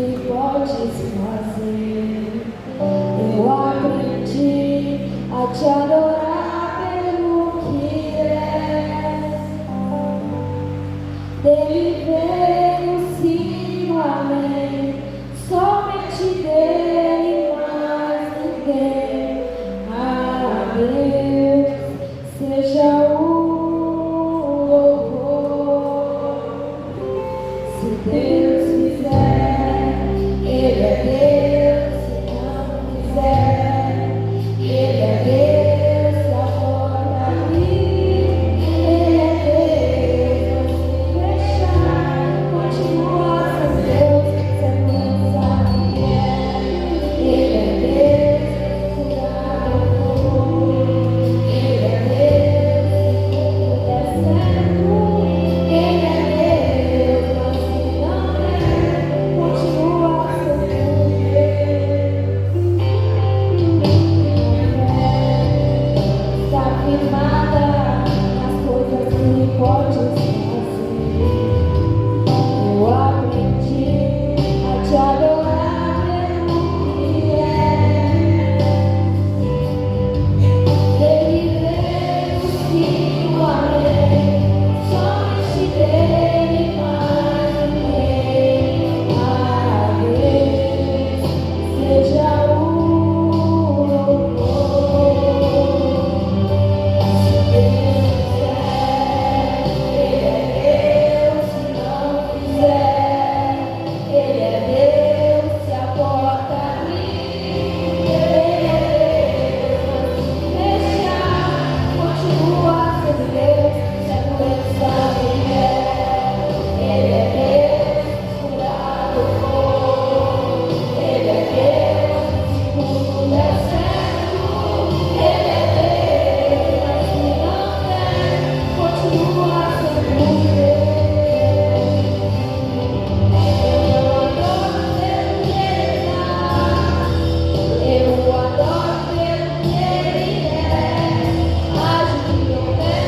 que podes fazer. Eu aprendi a te adorar pelo que és. Dele veio sim o amém, somente dele, mais ninguém. A Deus seja o louvor. Se Deus quiser, Ele é Deus. Se não quiser, Ele é Deus. Se a porta abrir, Ele é Deus. Não se fechar, continua sendo Deus. Você não sabe que é. Ele é Deus. Curar o povo. Ele é Deus. Tudo é certo. Ele é Deus. Mas se não é, continua sendo Deus. Está firmada nas coisas que podes fazer. Eu aprendi a te adorar pelo que és. Dele veio sim o amém, somente dele, mais ninguém. A Deus seja o louvor. Se Deus quiser, Ele é Deus. Se não quiser, Ele é Deus. Se a porta abrir, Ele é Deus. Mas se fechar, continua sendo Deus. Se a doença vier, Ele é Deus. Curar o povo, Ele é Deus. Se tudo der certo, Ele é Deus. Mas se não der, continua sendo Deus. Eu adoro pelo que Ele é. Age que houver,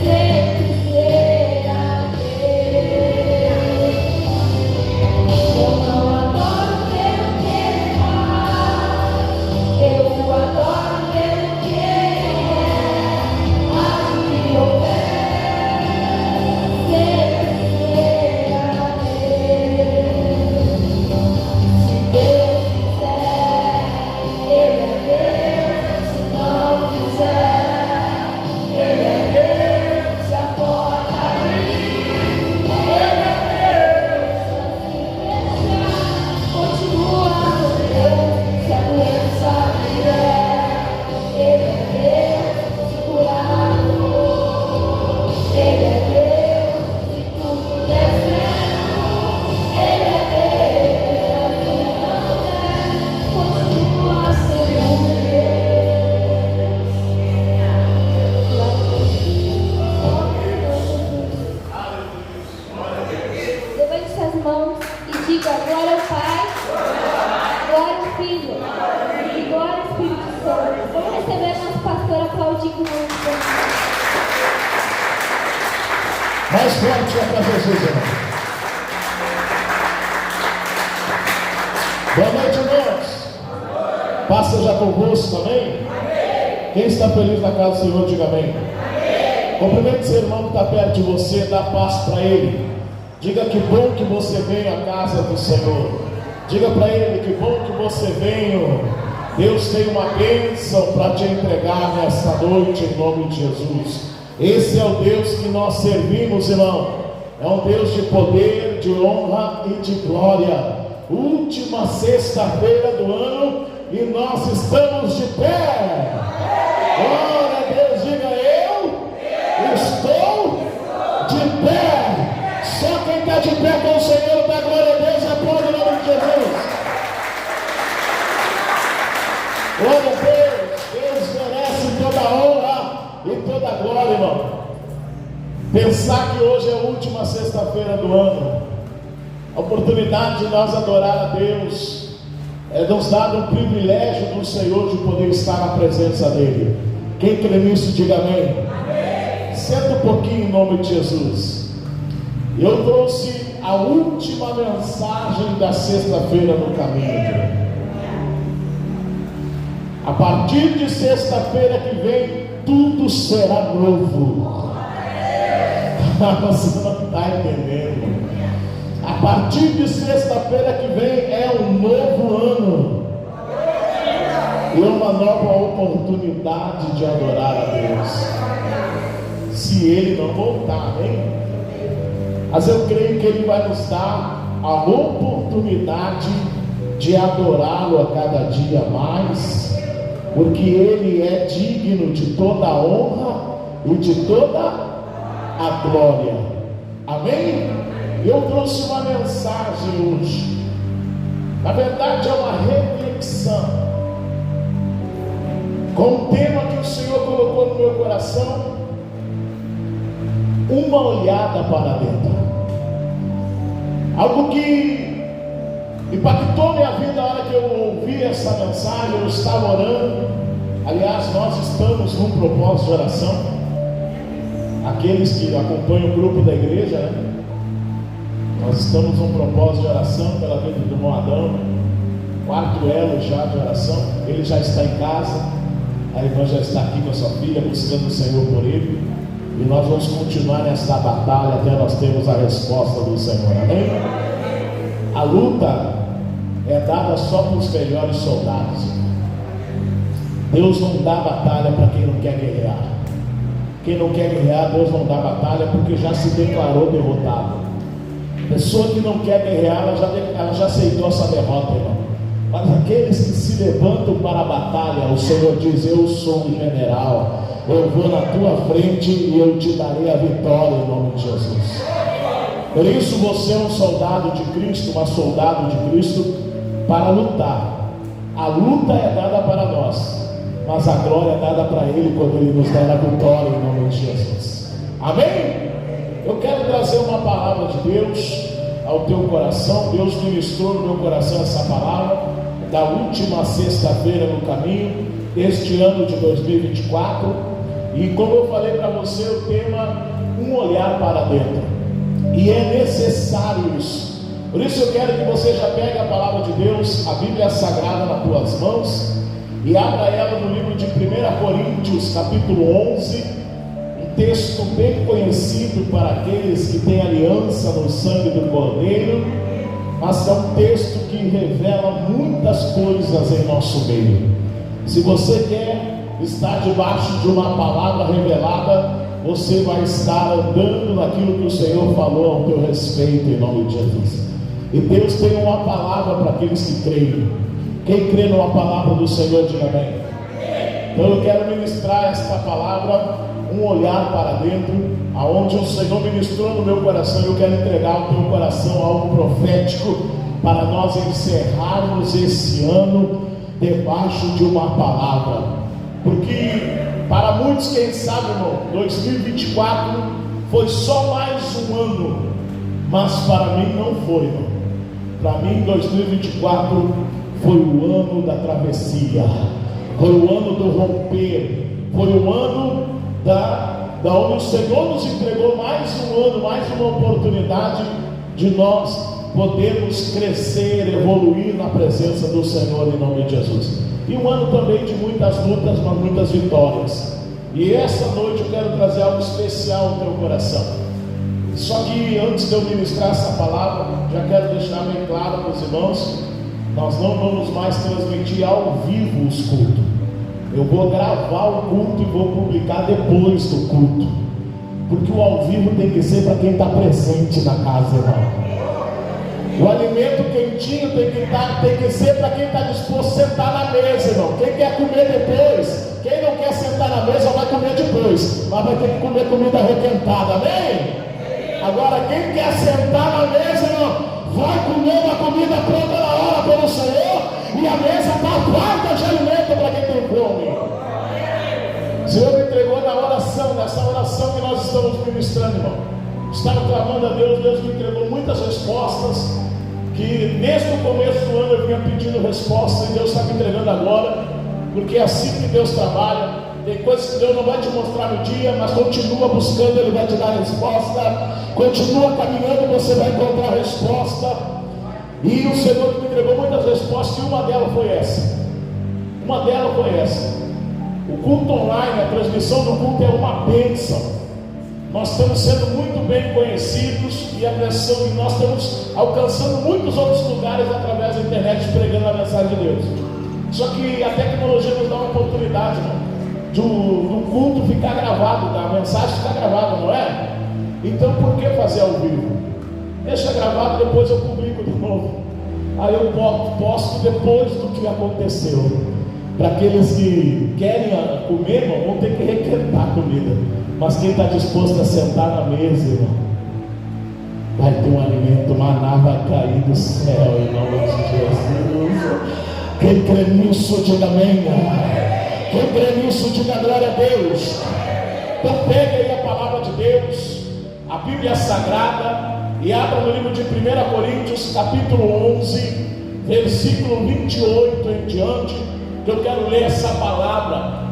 sempre será Deus. Eu não adoro pelo que Ele faz, eu adoro pelo que Ele é. Age que houver, sempre será Deus. Se Deus quiser, Ele é Deus. Se não quiser, Ele é Deus. Se a porta abrir, Ele é Deus. Se fechar, continua sendo Deus. Se a doença vier, Ele é Deus. Se curar o povo, Ele é Deus. Se tudo der certo, Ele é Deus. Se não der, continua sendo Deus. Levante suas mãos e diga glória ao Pai, glória ao Filho e glória ao Espírito Santo. Vamos receber a nossa pastora Claudinha conosco. Mais forte é para Jesus, irmão. Boa noite, irmãos. Passa já convosco, amém? Quem está feliz na casa do Senhor, diga amém. Cumprimente seu irmão que está perto de você, dá paz para ele. Diga que bom que você veio à casa do Senhor. Diga para ele que bom que você veio. Deus tem uma bênção para te entregar nesta noite, em nome de Jesus. Esse é o Deus que nós servimos, irmão. É um Deus de poder, de honra e de glória. Última sexta-feira do ano e nós estamos de pé. Glória a Deus, diga eu estou de pé. Só quem está de pé com o Senhor, dá glória a Deus, aplaude o nome de Jesus. Glória a Deus, Deus merece toda a honra e toda a glória, irmão. Pensar que hoje é a última sexta-feira do ano, a oportunidade de nós adorar a Deus, é nos dar um privilégio do Senhor de poder estar na presença dEle. Quem crê nisso, diga amém. Senta um pouquinho em nome de Jesus. Eu trouxe a última mensagem da sexta-feira no caminho. A partir de sexta-feira que vem, tudo será novo. Você não está entendendo. A partir de sexta-feira que vem é um novo ano. E uma nova oportunidade de adorar a Deus. Se Ele não voltar, hein? Mas eu creio que Ele vai nos dar a oportunidade de adorá-lo a cada dia mais, porque Ele é digno de toda a honra e de toda a glória. Amém? Eu trouxe uma mensagem hoje. Na verdade é uma reflexão com um tema que o Senhor colocou no meu coração: uma olhada para dentro. Algo que impactou minha vida na hora que eu ouvi essa mensagem. Eu estava orando. Aliás, nós estamos num propósito de oração. Aqueles que acompanham o grupo da igreja, né? Nós estamos num propósito de oração pela vida do irmão Adão. Quarto elo já de oração. Ele já está em casa. A irmã já está aqui com a sua filha, buscando o Senhor por ele. E nós vamos continuar nessa batalha até nós termos a resposta do Senhor. Amém? A luta é dada só para os melhores soldados. Deus não dá batalha para quem não quer guerrear. Quem não quer guerrear, Deus não dá batalha porque já se declarou derrotado. Pessoa que não quer guerrear, ela já aceitou essa derrota, irmão. Mas aqueles que se levantam para a batalha, o Senhor diz: eu sou um general, eu vou na tua frente e eu te darei a vitória em nome de Jesus. Por isso você é um soldado de Cristo, uma soldado de Cristo, para lutar. A luta é dada para nós, mas a glória é dada para Ele quando Ele nos der a vitória em nome de Jesus. Amém? Eu quero trazer uma palavra de Deus ao teu coração. Deus ministrou no meu coração essa palavra da última sexta-feira no caminho deste ano de 2024. E como eu falei para você, o tema: um olhar para dentro. E é necessário isso. Por isso eu quero que você já pegue a palavra de Deus, a Bíblia Sagrada, nas tuas mãos, e abra ela no livro de 1 Coríntios, capítulo 11, um texto bem conhecido para aqueles que têm aliança no sangue do Cordeiro, mas é um texto que revela muitas coisas em nosso meio. Se você quer estar debaixo de uma palavra revelada, você vai estar andando naquilo que o Senhor falou ao teu respeito em nome de Jesus. E Deus tem uma palavra para aqueles que creem. Quem crê numa palavra do Senhor, diga amém. Então eu quero ministrar esta palavra, um olhar para dentro, aonde o Senhor ministrou no meu coração. Eu quero entregar ao teu coração algo profético para nós encerrarmos esse ano debaixo de uma palavra. Porque para muitos, quem sabe, irmão, 2024 foi só mais um ano, mas para mim não foi, irmão. Para mim 2024 foi o ano da travessia, foi o ano do romper, foi o ano da onde o Senhor nos entregou mais um ano, mais uma oportunidade de nós podermos crescer, evoluir na presença do Senhor em nome de Jesus. E um ano também de muitas lutas, mas muitas vitórias. E essa noite eu quero trazer algo especial ao teu coração. Só que antes de eu ministrar essa palavra, já quero deixar bem claro para os irmãos: nós não vamos mais transmitir ao vivo os cultos. Eu vou gravar o culto e vou publicar depois do culto, porque o ao vivo tem que ser para quem está presente na casa, irmão. O alimento quentinho tem que ser para quem está disposto a sentar na mesa, irmão. Quem quer comer depois, quem não quer sentar na mesa vai comer depois, mas vai ter que comer comida requentada, amém? Agora quem quer sentar na mesa, irmão, vai comer uma comida pronta na hora pelo Senhor, e a mesa está farta de alimento para quem tem fome. O Senhor me entregou na oração, nessa oração que nós estamos ministrando, irmão. Estava clamando a Deus, Deus me entregou muitas respostas, que desde o começo do ano eu vinha pedindo resposta, e Deus está me entregando agora, porque é assim que Deus trabalha. Tem coisas que Deus não vai te mostrar no dia, mas continua buscando, Ele vai te dar a resposta. Continua caminhando, você vai encontrar a resposta. E o Senhor me entregou muitas respostas, e uma delas foi essa. O culto online, a transmissão do culto é uma bênção. Nós estamos sendo muito bem conhecidos e nós estamos alcançando muitos outros lugares através da internet, pregando a mensagem de Deus. Só que a tecnologia nos dá uma oportunidade, do culto ficar gravado, da mensagem ficar gravada, não é? Então por que fazer ao vivo? Deixa gravado, depois eu publico de novo. Aí eu posto depois do que aconteceu. Para aqueles que querem comer, irmão, vão ter que requentar a comida. Mas quem está disposto a sentar na mesa, irmão, vai ter um alimento, maná vai cair do céu, em nome de Jesus. Quem crê nisso, diga amém. Quem crê nisso, diga glória a Deus. Então pega aí a palavra de Deus, a Bíblia Sagrada, e abra no livro de 1 Coríntios, capítulo 11, versículo 28 em diante, que eu quero ler essa palavra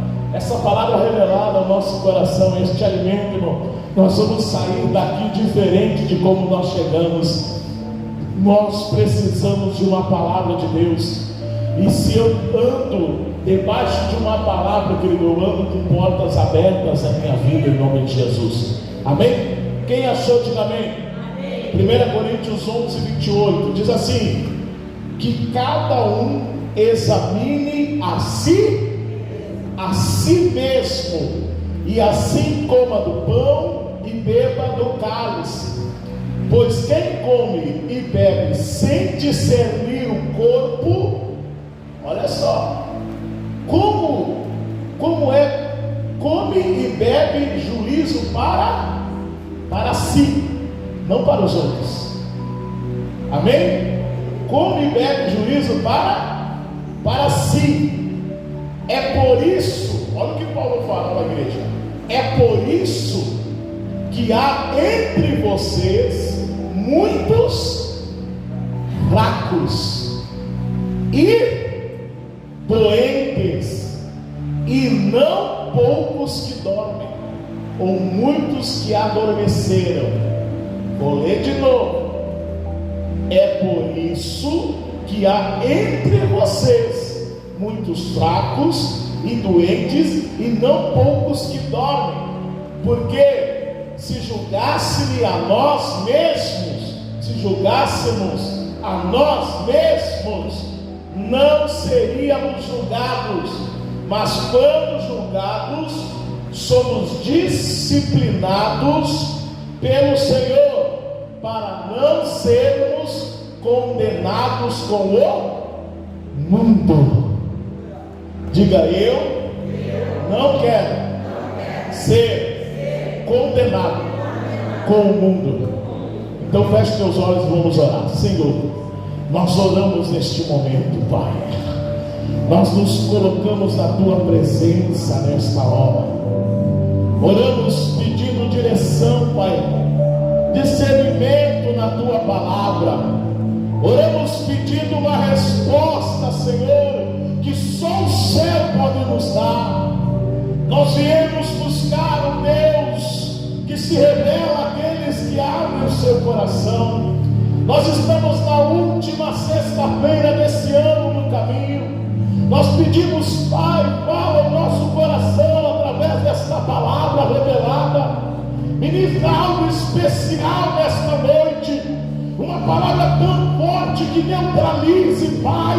revelada ao nosso coração, este alimento, irmão. Nós vamos sair daqui diferente de como nós chegamos. Nós precisamos de uma palavra de Deus. E se eu ando debaixo de uma palavra, querido, eu ando com portas abertas na minha vida, em nome de Jesus. Amém? Quem achou, diga amém. 1 Coríntios 11, 28 diz assim: que cada um examine a si mesmo, e assim coma do pão e beba do cálice. Pois quem come e bebe sem discernir o corpo, olha só, como é, come e bebe juízo para si, não para os outros. Amém? Come e bebe juízo para si. É por isso, olha o que Paulo fala para a igreja: é por isso que há entre vocês muitos fracos e doentes, e não poucos que dormem, ou muitos que adormeceram. Vou ler de novo. É por isso que há entre vocês muitos fracos e doentes, e não poucos que dormem. Porque se julgássemos a nós mesmos, não seríamos julgados. Mas quando julgados, somos disciplinados pelo Senhor, para não sermos condenados com o mundo. Diga: eu não quero ser condenado com o mundo. Então feche teus olhos e vamos orar. Senhor, nós oramos neste momento, Pai. Nós nos colocamos na Tua presença nesta hora. Oramos pedindo direção, Pai, discernimento na Tua palavra. Oramos pedindo uma resposta, Senhor, que só o céu pode nos dar. Nós viemos buscar o Deus que se revela àqueles que abrem o seu coração. Nós estamos na última sexta-feira desse ano no caminho. Nós pedimos, Pai, fala o nosso coração através desta palavra revelada. Ministra algo especial nesta noite, uma palavra tão forte que neutralize, Pai,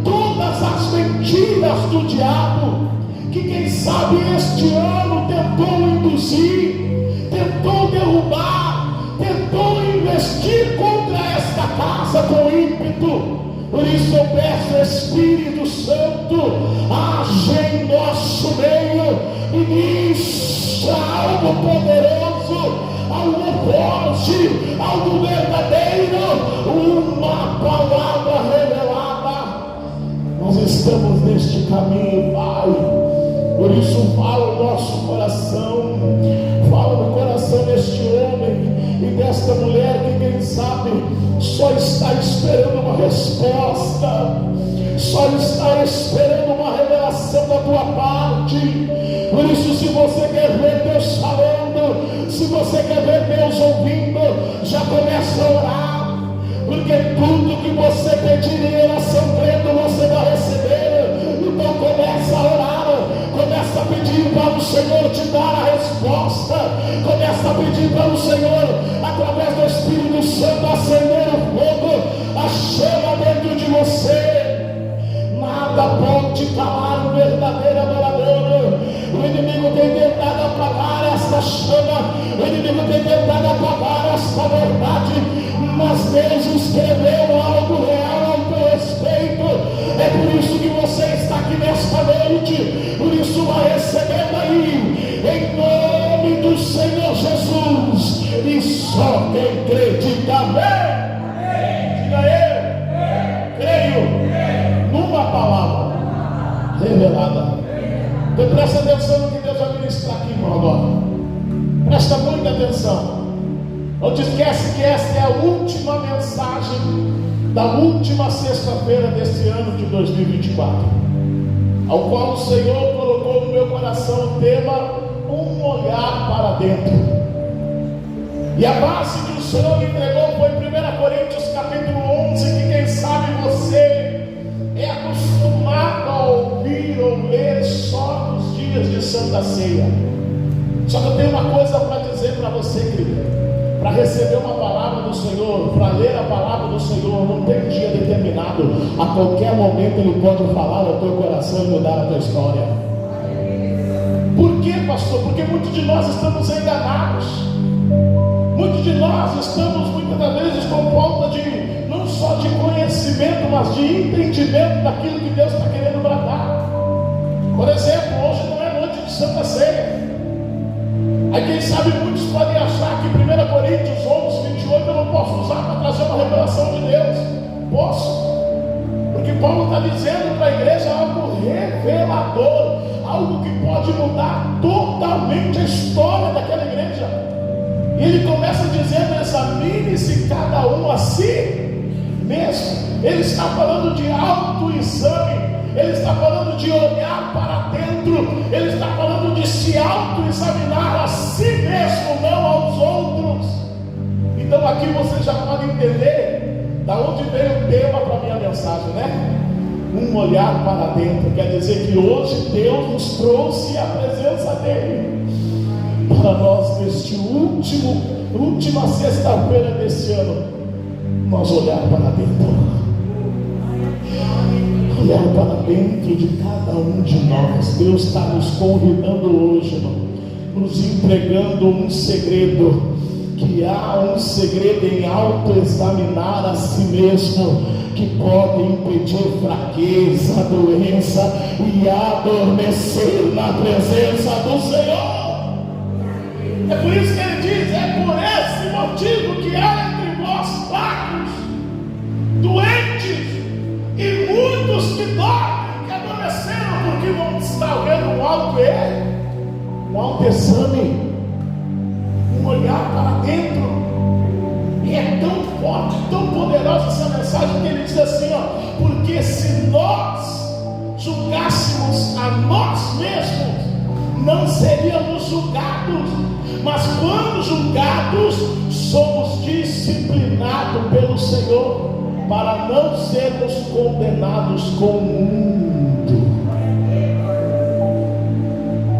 todas as mentiras do diabo, que quem sabe este ano tentou induzir, tentou derrubar, tentou investir contra esta casa com ímpeto. Por isso eu peço, Espírito Santo, age em nosso meio, ministra algo poderoso, algo forte, algo verdadeiro, uma palavra revelada. Nós estamos neste caminho, Pai. Por isso fala o nosso coração, fala no coração deste homem e desta mulher que quem sabe só está esperando uma resposta, só está esperando uma revelação da Tua parte. Por você quer ver Deus falando, se você quer ver Deus ouvindo, já começa a orar, porque tudo que você pedir em oração crendo, você vai receber. Então começa a orar, começa a pedir para o Senhor te dar a resposta, começa a pedir para o Senhor, através do Espírito Santo, acender o fogo, a chama dentro de você. Nada pode calar o verdadeiro adorador. O inimigo tem tentado apagar esta chama, o inimigo tem tentado apagar esta verdade, mas Deus escreveu algo real ao teu respeito. É por isso que você está aqui nesta noite. Por isso vai recebendo aí, em nome do Senhor Jesus. E só quem crê, diga amém. Diga eu creio numa palavra revelada. Então presta atenção no que Deus vai ministrar aqui, irmão, agora. Presta muita atenção. Não te esquece que esta é a última mensagem da última sexta-feira deste ano de 2024, ao qual o Senhor colocou no meu coração o tema, um olhar para dentro. E a base que o Senhor me entregou foi 1 Coríntios capítulo 11, que quem sabe você é acostumado a ouvir ou ler só nos dias de Santa Ceia. Só que eu tenho uma coisa para dizer para você, querido. Para receber uma palavra do Senhor, para ler a palavra do Senhor, não tem dia determinado. A qualquer momento Ele pode falar ao teu coração e mudar a tua história. Por quê, pastor? Porque muitos de nós estamos enganados. Muitos de nós estamos muitas das vezes com falta de, não só de conhecimento, mas de entendimento daquilo que Deus está querendo tratar. Por exemplo, hoje não é noite de Santa Ceia. Aí quem sabe muitos podem achar que 1 Coríntios 11, 28 eu não posso usar para trazer uma revelação de Deus. Posso, porque Paulo está dizendo para a igreja algo revelador, algo que pode mudar totalmente a história daquela igreja. E ele começa dizendo: examine-se cada um a si mesmo. Ele está falando de autoexame, ele está falando de olhar para dentro, ele está falando de se autoexaminar a si mesmo, não aos outros. Então aqui você já pode entender da onde veio o tema para a minha mensagem, né? Um olhar para dentro, quer dizer que hoje Deus nos trouxe a presença dele para nós neste última sexta-feira desse ano, nós olhar para dentro. Olhar para dentro de cada um de nós. Deus está nos convidando hoje, irmão, nos entregando um segredo, que há um segredo em autoexaminar a si mesmo, que pode impedir fraqueza, doença e adormecer na presença do Senhor. É por isso que ele diz: é por esse motivo que há entre vós fracos, doentes e muitos que dormem, que adormeceram, porque não está vendo um autoexame, um olhar para dentro. E é tão forte, tão poderosa essa mensagem, que ele diz assim, ó: porque se nós julgássemos a nós mesmos, não seríamos julgados, mas quando julgados, somos disciplinados pelo Senhor, para não sermos condenados com o mundo.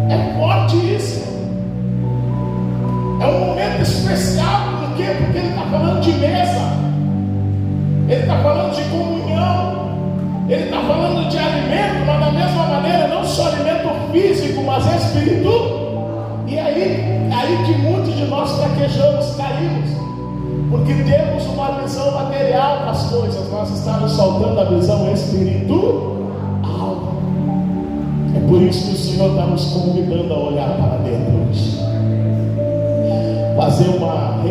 É forte isso. É um momento especial. Por quê? Porque ele está falando de mesa, ele está falando de comunhão, ele está falando de alimento, mas da mesma maneira, não só alimento físico, mas espiritual. E aí que muitos de nós fraquejamos, caímos, porque temos uma visão material das coisas, nós estamos faltando a visão espiritual. É por isso que o Senhor está nos convidando a olhar para dentro hoje, fazer uma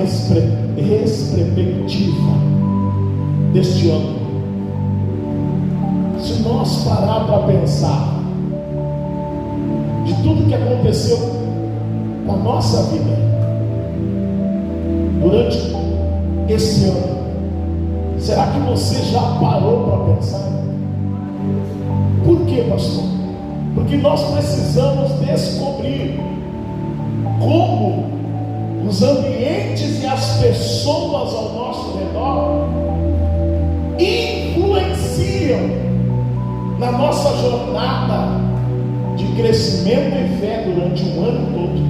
retrospectiva deste ano. Se nós parar para pensar de tudo que aconteceu na nossa vida durante esse ano, será que você já parou para pensar? Por quê, pastor? Porque nós precisamos descobrir como os ambientes e as pessoas ao nosso redor influenciam na nossa jornada de crescimento e fé durante um ano todo.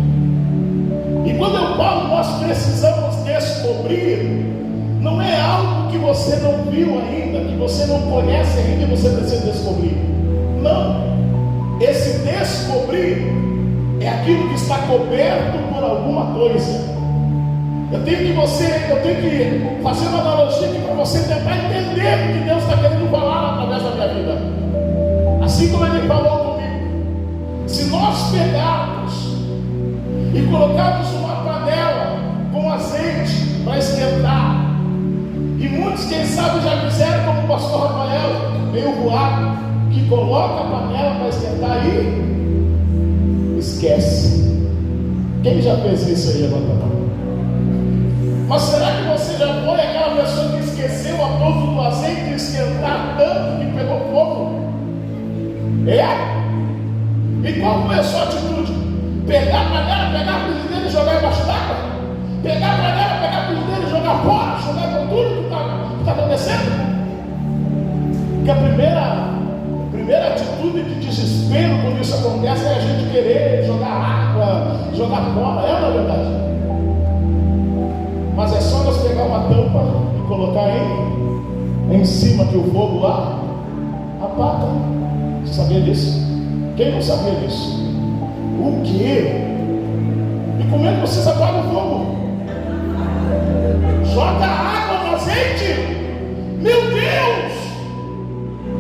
E quando eu falo nós precisamos descobrir, não é algo que você não viu ainda, que você não conhece ainda e você precisa descobrir. Não. Esse descobrir é aquilo que está coberto por alguma coisa. Eu tenho que fazer uma analogia aqui para você tentar entender o que Deus está querendo falar através da minha vida. Assim como Ele falou comigo. Se nós pegarmos e colocarmos uma panela com azeite para esquentar, e muitos, quem sabe, já fizeram como o pastor Rafael, meio voado, que coloca a panela para esquentar e esquece. Quem já fez isso aí? Levanta a mão. Mas será que você já foi aquela pessoa que esqueceu a ponto do azeite esquentar tanto que pegou fogo? É? E qual foi a sua atitude? Pegar a panela, pegar a frigideira e jogar embaixo d'água? Pegar a panela, pegar a frigideira e jogar fora? Jogar com tudo que está acontecendo? Porque a primeira atitude de desespero quando isso acontece é a gente querer jogar água, jogar fora. É ou não é verdade? Mas é só nós pegar uma tampa e colocar em cima que o fogo lá apaga. Você sabia disso? Quem não sabia disso? O quê? E como é que vocês apagam o fogo? Joga água no azeite? Meu Deus!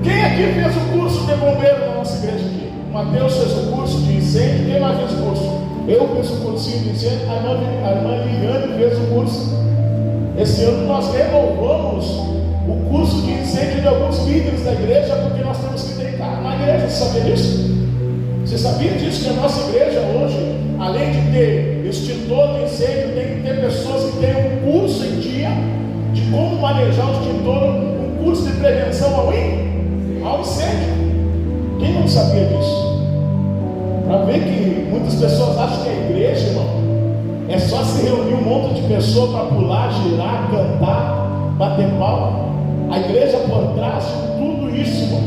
Quem aqui fez o curso de bombeiro na nossa igreja aqui? O Mateus fez o curso de incêndio. Quem mais fez o curso? Eu fiz o cursinho de incêndio. A irmã Liliane fez o curso. Esse ano nós renovamos o curso de incêndio de alguns líderes da igreja, porque nós temos que deitar na igreja. Você sabia disso? Você sabia disso? Que a nossa igreja hoje, além de ter extintor de incêndio, tem que ter pessoas que têm um curso em dia de como manejar o extintor, um curso de prevenção ao incêndio. Quem não sabia disso? Para ver que muitas pessoas acham que a igreja, irmão, é só se reunir um monte de pessoas para pular, girar, cantar, bater palma. A igreja, por trás de tudo isso, irmão,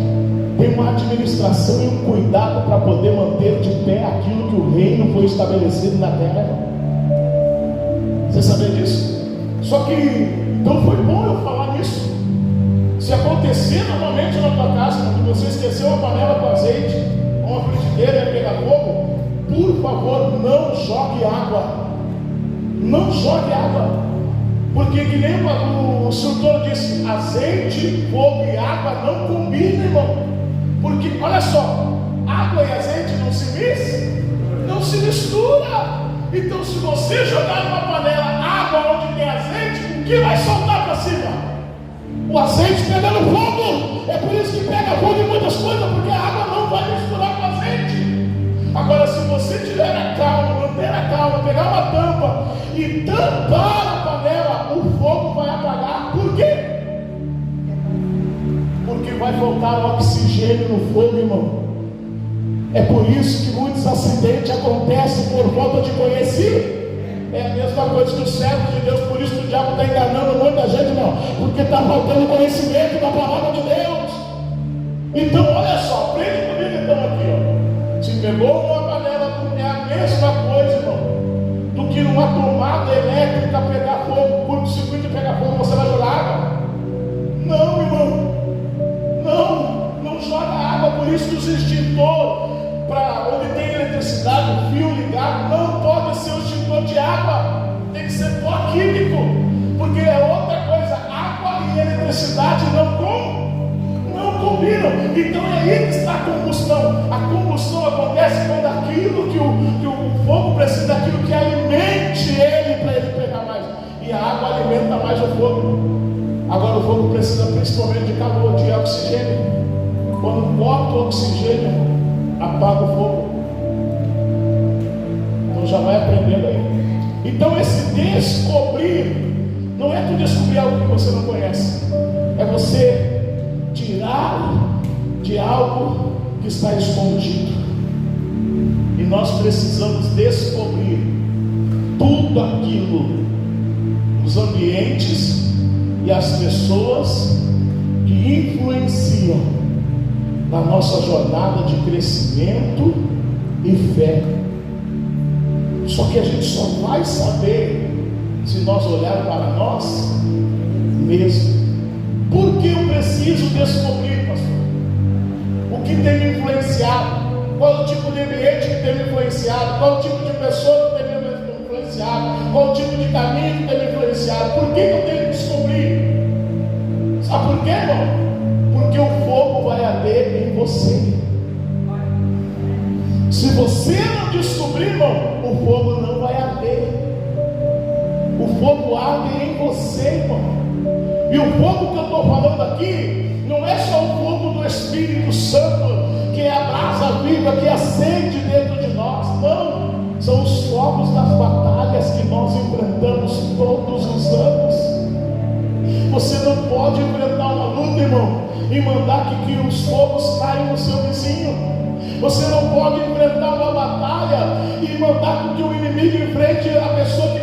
tem uma administração e um cuidado para poder manter de pé aquilo que o reino foi estabelecido na terra, irmão. Você sabia disso? Só que, então foi bom eu falar nisso. Se acontecer novamente na tua casa, quando você esqueceu uma panela com azeite, uma frigideira e pegar fogo, por favor, não jogue água. Não jogue água. Porque que nem o instrutor disse, azeite, fogo e água não combinam, irmão. Porque, olha só, água e azeite não se mistura. Então, se você jogar numa panela água onde tem azeite, o que vai soltar para cima? O azeite pegando fogo. É por isso que pega fogo em muitas coisas, porque a água não vai misturar com azeite. Agora, se você tiver a calma, manter a calma, pegar uma tampa e tampar a panela, o fogo vai apagar. Por quê? Porque vai faltar oxigênio no fogo, irmão. É por isso que muitos acidentes acontecem por falta de conhecimento. É a mesma coisa que os servos de Deus, por isso que o diabo está enganando muita gente, não, porque está faltando conhecimento da palavra de Deus. Então, olha só, aprende comigo então aqui, ó. Se pegou uma panela, é a mesma coisa, irmão, do que numa tomada elétrica pegar fogo, curto-circuito pegar fogo, você vai jogar água? Não, irmão, não joga água. Por isso que os extintores, para onde tem eletricidade, o fio ligado, não pode ser o extintor de água, tem que ser pó químico, porque é outra coisa. Água e eletricidade não combinam. Então é aí que está a combustão. A combustão acontece quando aquilo que o fogo precisa, daquilo que alimente ele, para ele pegar mais, e a água alimenta mais o fogo. Agora o fogo precisa principalmente de calor, de oxigênio. Quando corta o oxigênio, apaga o fogo. Então já vai aprendendo aí. Então esse descobrir não é tu descobrir algo que você não conhece, é você tirar de algo que está escondido. E nós precisamos descobrir tudo aquilo, os ambientes e as pessoas que influenciam na nossa jornada de crescimento e fé. Só que a gente só vai saber se nós olharmos para nós mesmos. Por que eu preciso descobrir, pastor? O que tem me influenciado? Qual o tipo de ambiente que tem me influenciado? Qual o tipo de pessoa que tem me influenciado? Qual o tipo de caminho que tem me influenciado? Por que eu tenho que descobrir? Sabe por quê, irmão? Porque o fogo vai arder em você. Se você não descobrir, irmão, o fogo não vai arder. O fogo arde em você, irmão. E o fogo que eu estou falando aqui não é só o fogo do Espírito Santo, que é a brasa viva que acende dentro de nós. Não, são os fogos das batalhas que nós enfrentamos todos os anos. Você não pode enfrentar uma luta, irmão, e mandar que os fogos caiam no seu vizinho. Você não pode enfrentar uma batalha e mandar que o inimigo enfrente a pessoa que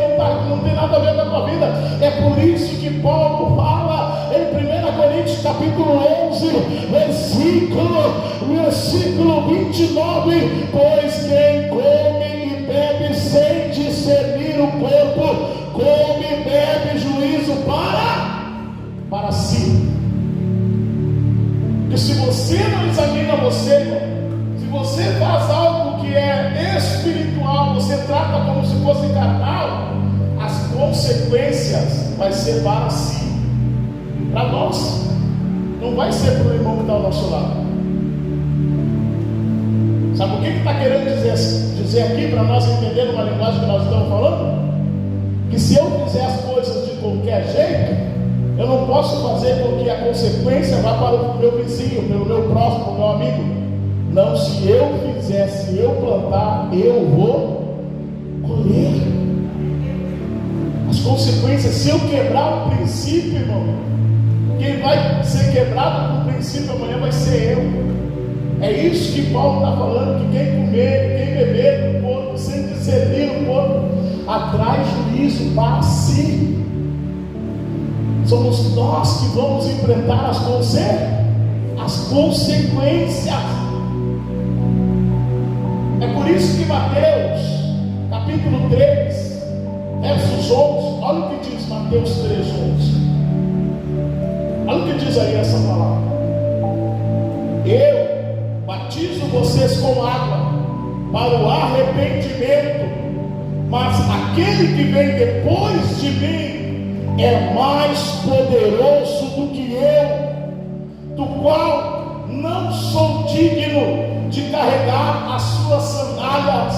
não tem nada a ver com a tua vida. É por isso que Paulo fala em 1 Coríntios capítulo 11, versículo 29: pois quem come e bebe sem discernir o corpo, come e bebe juízo para si. Porque se você não examina você, se você faz algo que é espiritual, você trata como se fosse carnal, as consequências vai ser para si, para nós, não vai ser para o irmão que está ao nosso lado. Sabe o que está querendo dizer aqui, para nós entender uma linguagem que nós estamos falando? Que se eu fizer as coisas de qualquer jeito, eu não posso fazer com que a consequência vá para o meu vizinho, pelo meu próximo, o meu amigo. Não, se eu fizer, se eu plantar, eu vou colher as consequências. Se eu quebrar o princípio, irmão, quem vai ser quebrado no princípio amanhã vai ser eu. É isso que Paulo está falando, que quem comer, quem beber do corpo, sem discernir o corpo, atrai juízo para si. Somos nós que vamos enfrentar as consequências. É por isso que Mateus, capítulo 3, versos 11, olha o que diz Mateus 3, 11. Olha o que diz aí essa palavra: eu batizo vocês com água para o arrependimento, mas aquele que vem depois de mim é mais poderoso do que eu, do qual não sou digno de carregar as suas sandálias.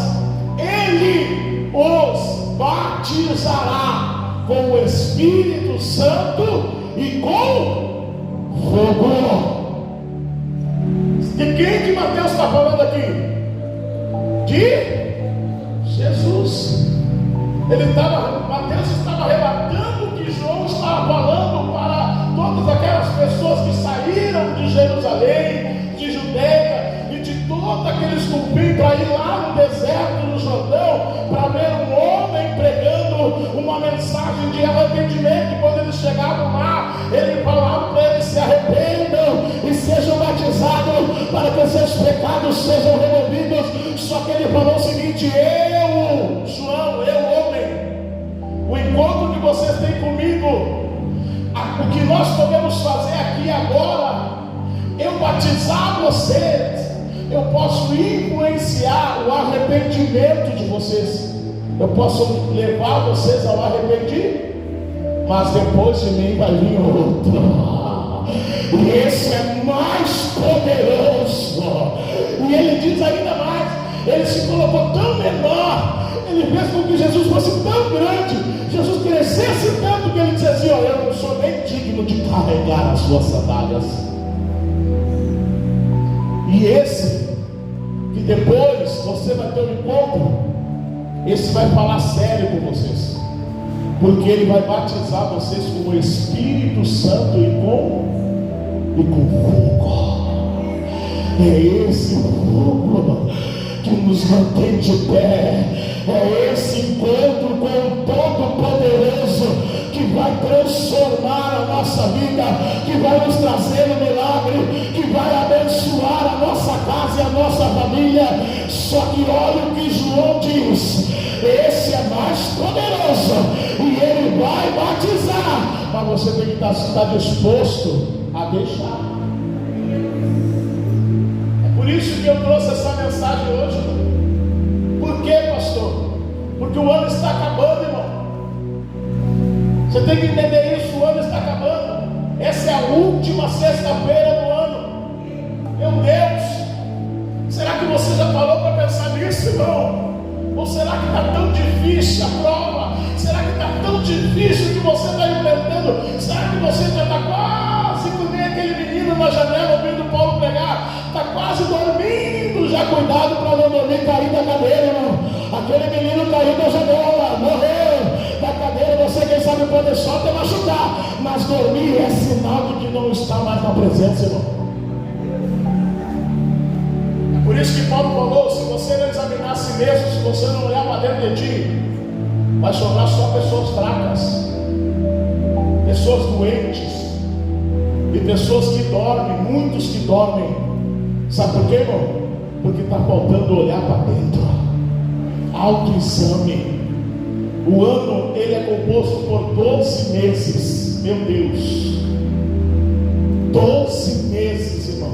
Ele os batizará com o Espírito Santo e com fogo. De quem que Mateus está falando aqui? De Jesus. Mateus estava relatando o que João estava falando para todas aquelas pessoas que saíram de Jerusalém, de Judeia e de todos aqueles cumpridos para ir lá no deserto do Jordão, para ver um homem pregando uma mensagem de arrependimento. E quando eles chegavam lá, ele falava para eles: se arrependam e sejam batizados para que seus pecados sejam removidos. Só que ele falou o seguinte: eu, João, eu, homem, o encontro que vocês têm comigo, o que nós podemos fazer aqui agora, eu batizar vocês, eu posso influenciar o arrependimento de vocês, eu posso levar vocês ao arrependimento, mas depois de mim vai vir outro, e esse é mais poderoso. E ele diz ainda mais: ele se colocou tão menor, ele fez com que Jesus fosse tão grande, Jesus crescesse tanto, que ele disse assim: olha, eu não sou nem digno de carregar as suas sandálias. E esse, que depois você vai ter um encontro, esse vai falar sério com vocês, porque ele vai batizar vocês com o Espírito Santo e com fogo. É esse fogo que nos mantém de pé, É esse encontro com o Todo-Poderoso que vai transformar a nossa vida, que vai nos trazer um milagre, que vai abençoar a nossa casa e a nossa família. Só que olha o que João diz: esse é mais poderoso e ele vai batizar, mas você tem que estar disposto a deixar. É por isso que eu trouxe essa mensagem hoje. Por quê, pastor? Porque o ano está acabando, irmão. Você tem que entender isso, o ano está acabando. Essa é a última sexta-feira do ano. Meu Deus, será que você já parou para pensar nisso, irmão? Ou será que está tão difícil a prova? Será que está tão difícil que você está enfrentando? Será que você já está quase que nem aquele menino na janela ouvindo Paulo pregar? Está quase dormindo, já cuidado para não dormir cair da cadeira, irmão. Aquele menino caiu da janela, morreu da cadeira. Você, quem sabe, pode só até machucar, mas dormir é sinal de que não está mais na presença, irmão. É por isso que Paulo falou: se você não examinar a si mesmo, se você não olhar para dentro de ti, vai sobrar só pessoas fracas, pessoas doentes e pessoas que dormem, muitos que dormem. Sabe por quê, irmão? Porque está faltando olhar para dentro. Autoexame. O ano, ele é composto por 12 meses. Meu Deus, 12 meses, irmão.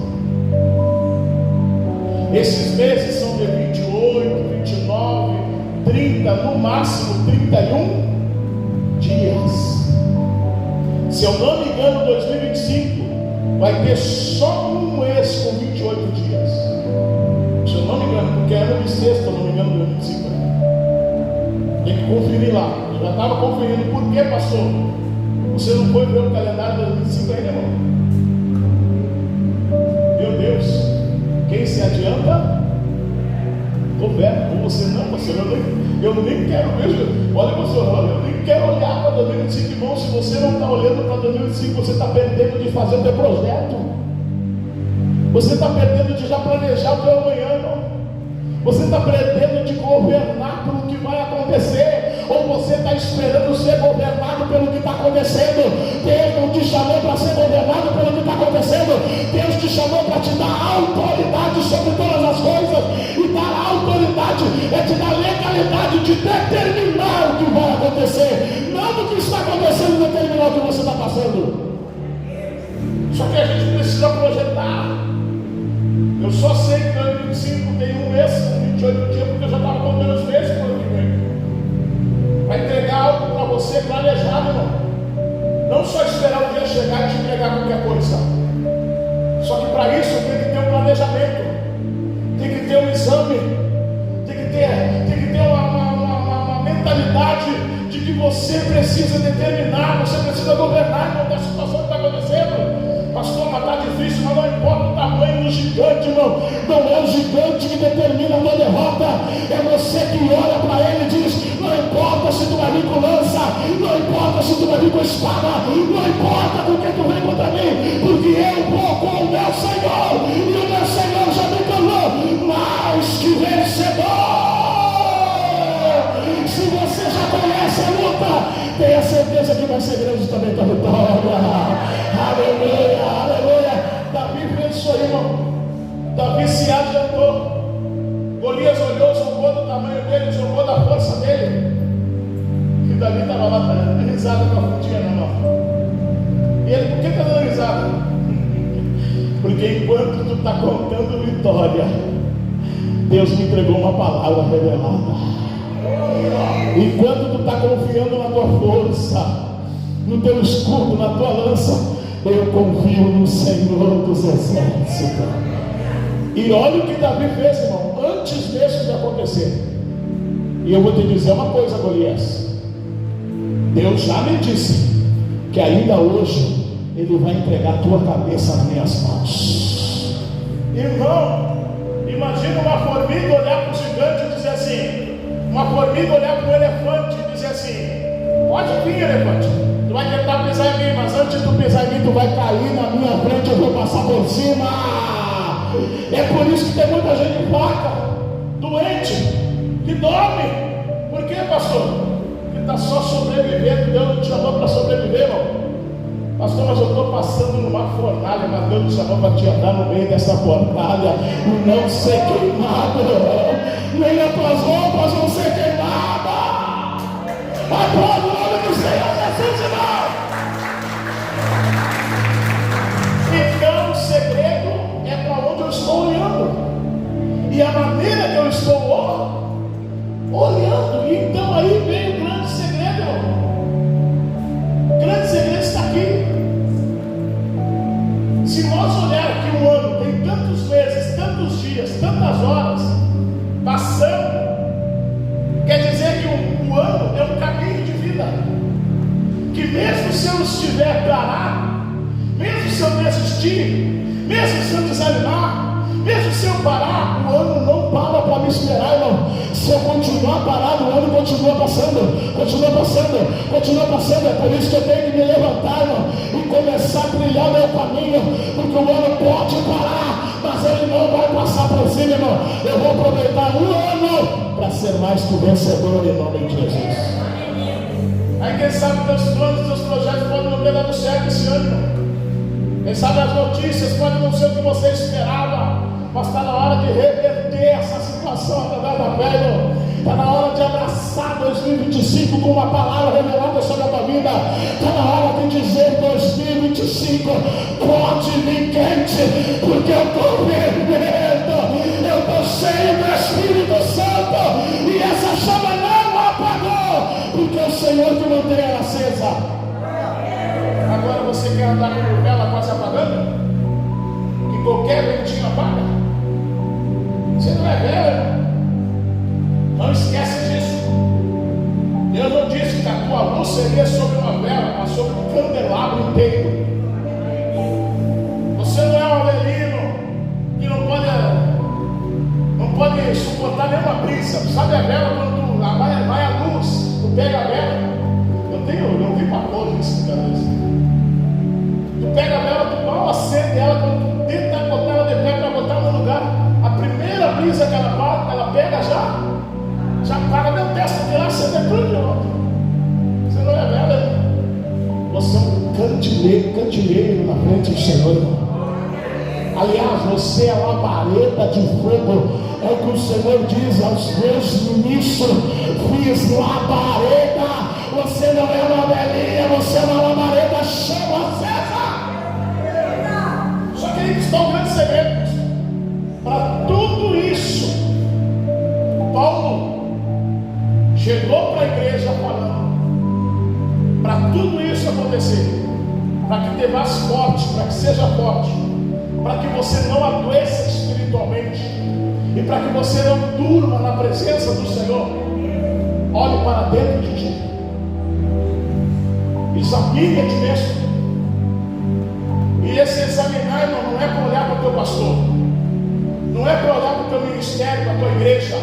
Esses meses são de 28, 29, 30, no máximo 31 dias. Se eu não me engano, 2025 vai ter só um mês com 28 dias. Se eu não me engano, porque é ano bissexto, se eu não me engano, 2025. Tem que conferir lá. Eu já estava conferindo. Por que, pastor? Você não foi ver o calendário de 2025 ainda, irmão? Meu Deus, quem se adianta governa. Com você não, pastor. Eu nem quero ver. Olha, pastor, eu nem quero olhar para 2025, irmão. Se você não está olhando para 2025, você está perdendo de fazer o teu projeto. Você está perdendo de já planejar o teu amanhã, irmão. Você está perdendo de governar pelo que vai acontecer, ou você está esperando ser governado pelo que está acontecendo? Deus não te chamou para ser governado pelo que está acontecendo. Deus te chamou para te dar autoridade sobre todas as coisas, e dar autoridade é te dar legalidade de determinar o que vai acontecer, não do que está acontecendo determinar o que você está passando. Só que a gente precisa projetar. Eu só sei que 2025 tem um mês, 28 dias, porque eu já estava contando os meses por ano que vem. Vai entregar algo para você planejado, irmão. Não só esperar o dia chegar e te entregar qualquer coisa. Só que para isso tem que ter um planejamento, tem que ter um exame, tem que ter uma mentalidade de que você precisa determinar, você precisa governar, irmão, da situação que está acontecendo. Pastor, mas está difícil, mas não importa o tamanho do gigante, irmão. Não é o gigante que determina a tua derrota, é você que olha para ele e diz: não importa se tu vai vir com lança, não importa se tu vai vir com espada, não importa porque tu vem contra mim, porque eu vou com o meu Senhor, e o meu Senhor já me tornou mais que vencedor. Se você já conhece a luta, tenha certeza que vai ser grande também a vitória. Aleluia, aleluia. Davi fez isso aí, irmão. Davi se adiantou. Golias olhou, zombou do tamanho dele, zombou da força dele. E Davi estava lá dando risada com a frutinha na mão. E ele, por que está dando risada? Porque enquanto tu está contando vitória, Deus me entregou uma palavra revelada. Enquanto tu está confiando na tua força, no teu escudo, na tua lança, eu confio no Senhor dos Exércitos. E olha o que Davi fez, irmão, antes mesmo de acontecer. E eu vou te dizer uma coisa, Golias. Deus já me disse que ainda hoje Ele vai entregar a tua cabeça nas minhas mãos. Irmão, imagina uma formiga olhar para o gigante e dizer assim, uma formiga olhar para o elefante e dizer assim: pode vir, elefante, tu vai tentar pisar em mim, mas antes de tu pisar em mim, tu vai cair na minha frente, eu vou passar por cima. É por isso que tem muita gente fraca, doente, que dorme, Por que, pastor? Porque está só sobrevivendo. Deus não te chamou para sobreviver, irmão. Pastor, mas eu estou passando numa fornalha, mas Deus te chamou para te andar no meio dessa fornalha e não ser queimado. Nem as tuas roupas vão ser queimadas. Aplauda o nome do Senhor Jesus, irmão. Então o segredo é para onde eu estou olhando. E a maneira que eu estou olhando. E então aí vem o grande segredo, irmão. O grande segredo está aqui. Se nós olharmos que um ano tem tantos meses, tantos dias, tantas horas passando, quer dizer que o ano é um caminho de vida. Que mesmo se eu estiver parado, mesmo se eu desistir, mesmo se eu desanimar, mesmo se eu parar, o ano não para para me esperar, irmão. Se eu continuar parado, o ano continua passando, continua passando, continua passando. É por isso que eu tenho que me levantar, irmão, e começar a trilhar meu caminho, porque o ano pode parar, mas ele não vai passar por cima, irmão. Eu vou aproveitar um ano para ser mais que vencedor em nome de Jesus. Aí quem sabe teus planos, teus projetos podem não ter dado certo esse ano, irmão. Quem sabe as notícias podem não ser o que você esperava, mas está na hora de reverter essa situação através da fé, irmão. Está na hora de abraçar 2025 com uma palavra revelada sobre a tua vida. Está na hora de dizer 2025 pode vir quente, porque eu estou vivendo, eu estou cheio do Espírito Santo, e essa chama não apagou, porque o Senhor que mantém ela acesa. Agora você quer andar com ela quase apagando? Que qualquer ventinho apaga? Você não é velho. Não esquece disso. Deus não disse que a tua luz seria sobre uma vela, mas sobre um candelabro inteiro. Você não é um velhinho que não pode suportar nenhuma brisa. Sabe a vela quando vai a luz, tu pega a vela. Eu vi pavor nisso, cara. Tu pega a vela, tu mal acende ela, quando tu tenta botar ela de pé para botar no lugar, a primeira brisa que ela pega já paga meu testa de lá, você é tudo de volta. Você não é vela, você é um cantileiro na frente do Senhor, irmão. Aliás, você é uma labareda de fogo. É o que o Senhor diz aos meus ministros: fiz labareda. Você não é uma velhinha, você é uma labareda, chama acesa. Só que aí está o grande segredo. Para tudo isso, Paulo chegou para a igreja falando: para tudo isso acontecer, para que te vás forte, para que seja forte, para que você não adoeça espiritualmente, e para que você não durma na presença do Senhor, olhe para dentro de ti. Examine-te mesmo. E esse examinar, irmão, não é para olhar para o teu pastor, não é para olhar para o teu ministério, para a tua igreja,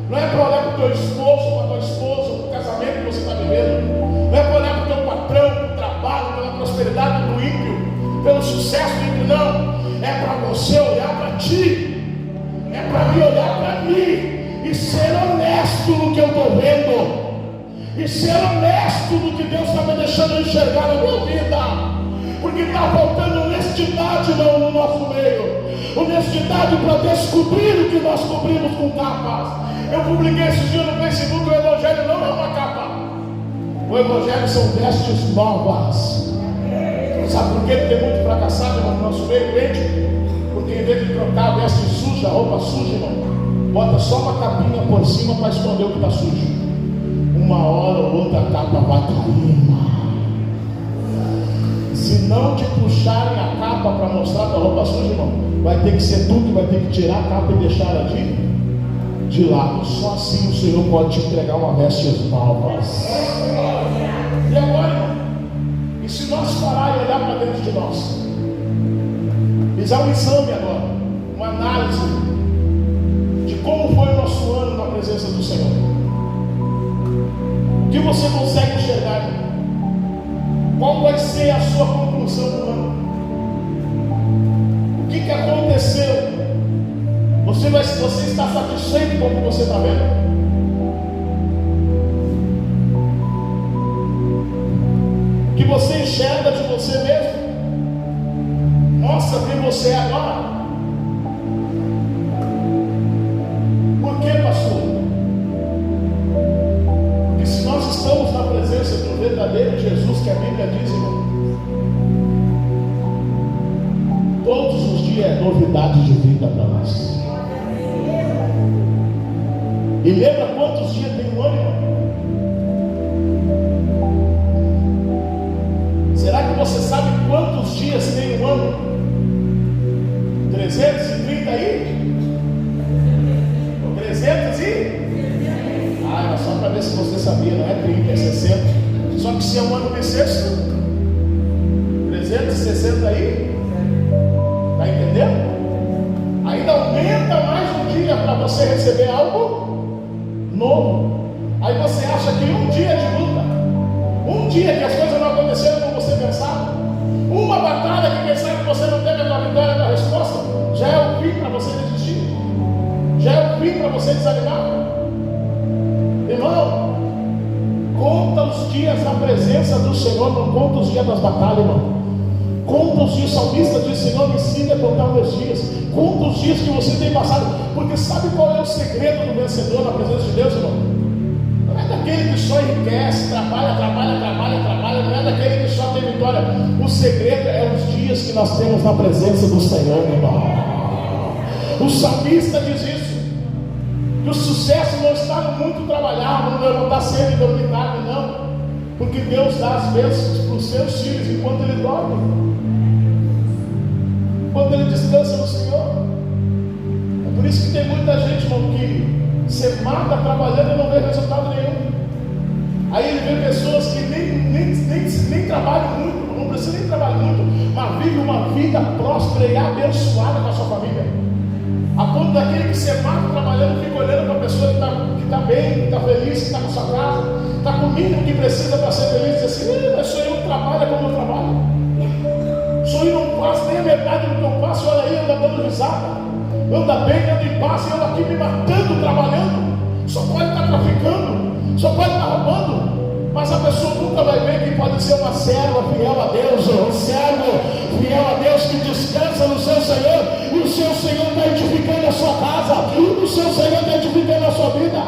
não é para olhar para o teu esposo, para a tua esposa, para o casamento que você está vivendo, não é para olhar para o teu patrão, para o trabalho, pela prosperidade do ímpio, pelo sucesso do ímpio, não. É para você olhar para ti, é para mim olhar para mim e ser honesto no que eu estou vendo. E ser honesto no que Deus está me deixando enxergar na minha vida, porque está faltando honestidade no nosso meio, honestidade para descobrir o que nós cobrimos com capas. Eu publiquei esse dia no Facebook: o Evangelho não é uma capa, o Evangelho são vestes novas. Sabe por que tem muito fracassado no nosso meio, crente? Porque em vez de trocar a veste suja, a roupa suja, irmão, bota só uma capinha por cima para esconder o que está sujo. Uma hora ou outra a capa vai cair, irmão. Se não te puxarem a capa para mostrar a roupa suja, irmão, vai ter que ser tu que vai ter que tirar a capa e deixar ela de lado. Só assim o Senhor pode te entregar uma veste nova. E agora, irmão, e se nós parar e olhar para dentro de nós, fizer um exame agora, uma análise de como foi o nosso ano na presença do Senhor, o que você consegue enxergar? Qual vai ser a sua conclusão do ano? O que aconteceu? Você está satisfeito com o que você está vendo? que você enxerga de você mesmo. Mostra quem você é agora. Por que, pastor? Porque se nós estamos na presença do verdadeiro Jesus, que a Bíblia diz, irmão, todos os dias é novidade de vida para nós. E lembra quantos dias tem um ano, irmão? Será que você sabe quantos dias tem um ano? 330 aí? 300 e? Ah, era só para ver se você sabia, não é 30, é 60. Só que se é um ano bissexto, 360 aí? Está entendendo? Ainda aumenta mais um dia para você receber algo novo. Aí você acha que um dia de luta, um dia que as coisas não aconteceram como você pensava, uma batalha que quem sabe você não teve a tua vitória da resposta, já é o fim para você desistir, já é o fim para você desanimar. Irmão, conta os dias na presença do Senhor, não conta os dias das batalhas, irmão. Conta os dias, o salmista diz: Senhor, me ensina a contar meus dias. Conta os dias que você tem passado, porque sabe qual é o segredo do vencedor na presença de Deus, irmão? Não é daquele que só enriquece, trabalha, não é daquele que só tem vitória. O segredo é os dias que nós temos na presença do Senhor, irmão. O salmista diz isso, que o sucesso não está no muito trabalhar, não está sendo dominado, não, porque Deus dá as bênçãos para os seus filhos enquanto ele dorme, enquanto ele descansa no Senhor. É por isso que tem muita gente, irmão, que se mata trabalhando e não vê resultado nenhum. Aí ele vê pessoas que nem trabalham muito, não precisa nem trabalhar muito, mas vive uma vida próspera e abençoada com a sua família, a ponto daquele que se mata trabalhando fica olhando para a pessoa que está bem, que está feliz, que está com sua casa, está com o mínimo que precisa para ser feliz, e diz assim: mas sou eu que trabalho como eu trabalho, sou eu não passo nem a metade do que eu passo, olha aí, anda dando risada, anda bem, anda em paz, e eu aqui me matando, trabalhando, só pode estar traficando, só pode estar roubando, mas a pessoa nunca vai ver que pode ser uma serva fiel a Deus, um servo fiel a Deus que descansa no seu Senhor, e o seu Senhor está edificando a sua casa, o seu Senhor está edificando a sua vida,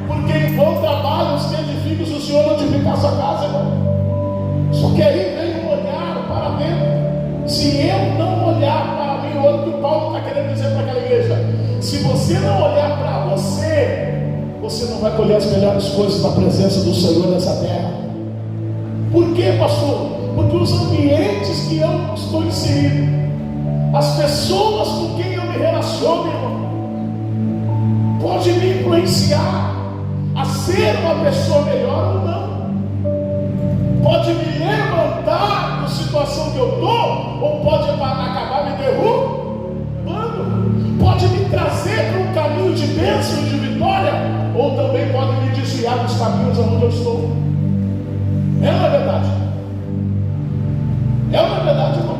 porque em bom trabalho os que edificam, o Senhor não edifica a sua casa, irmão. Só que aí vem um olhar para dentro. Se eu não olhar para mim, o outro que o Paulo está querendo dizer para aquela igreja, se você não olhar para você, você não vai colher as melhores coisas na presença do Senhor nessa terra. Por quê, pastor? Porque os ambientes que eu estou inserido, as pessoas com quem eu me relaciono, irmão, pode me influenciar a ser uma pessoa melhor ou não. Pode me levantar da situação que eu estou, ou pode acabar me derrubando. Pode me trazer para um caminho de bênção e de vitória, ou também pode me desviar dos caminhos onde eu estou. É uma verdade. É uma verdade, irmão.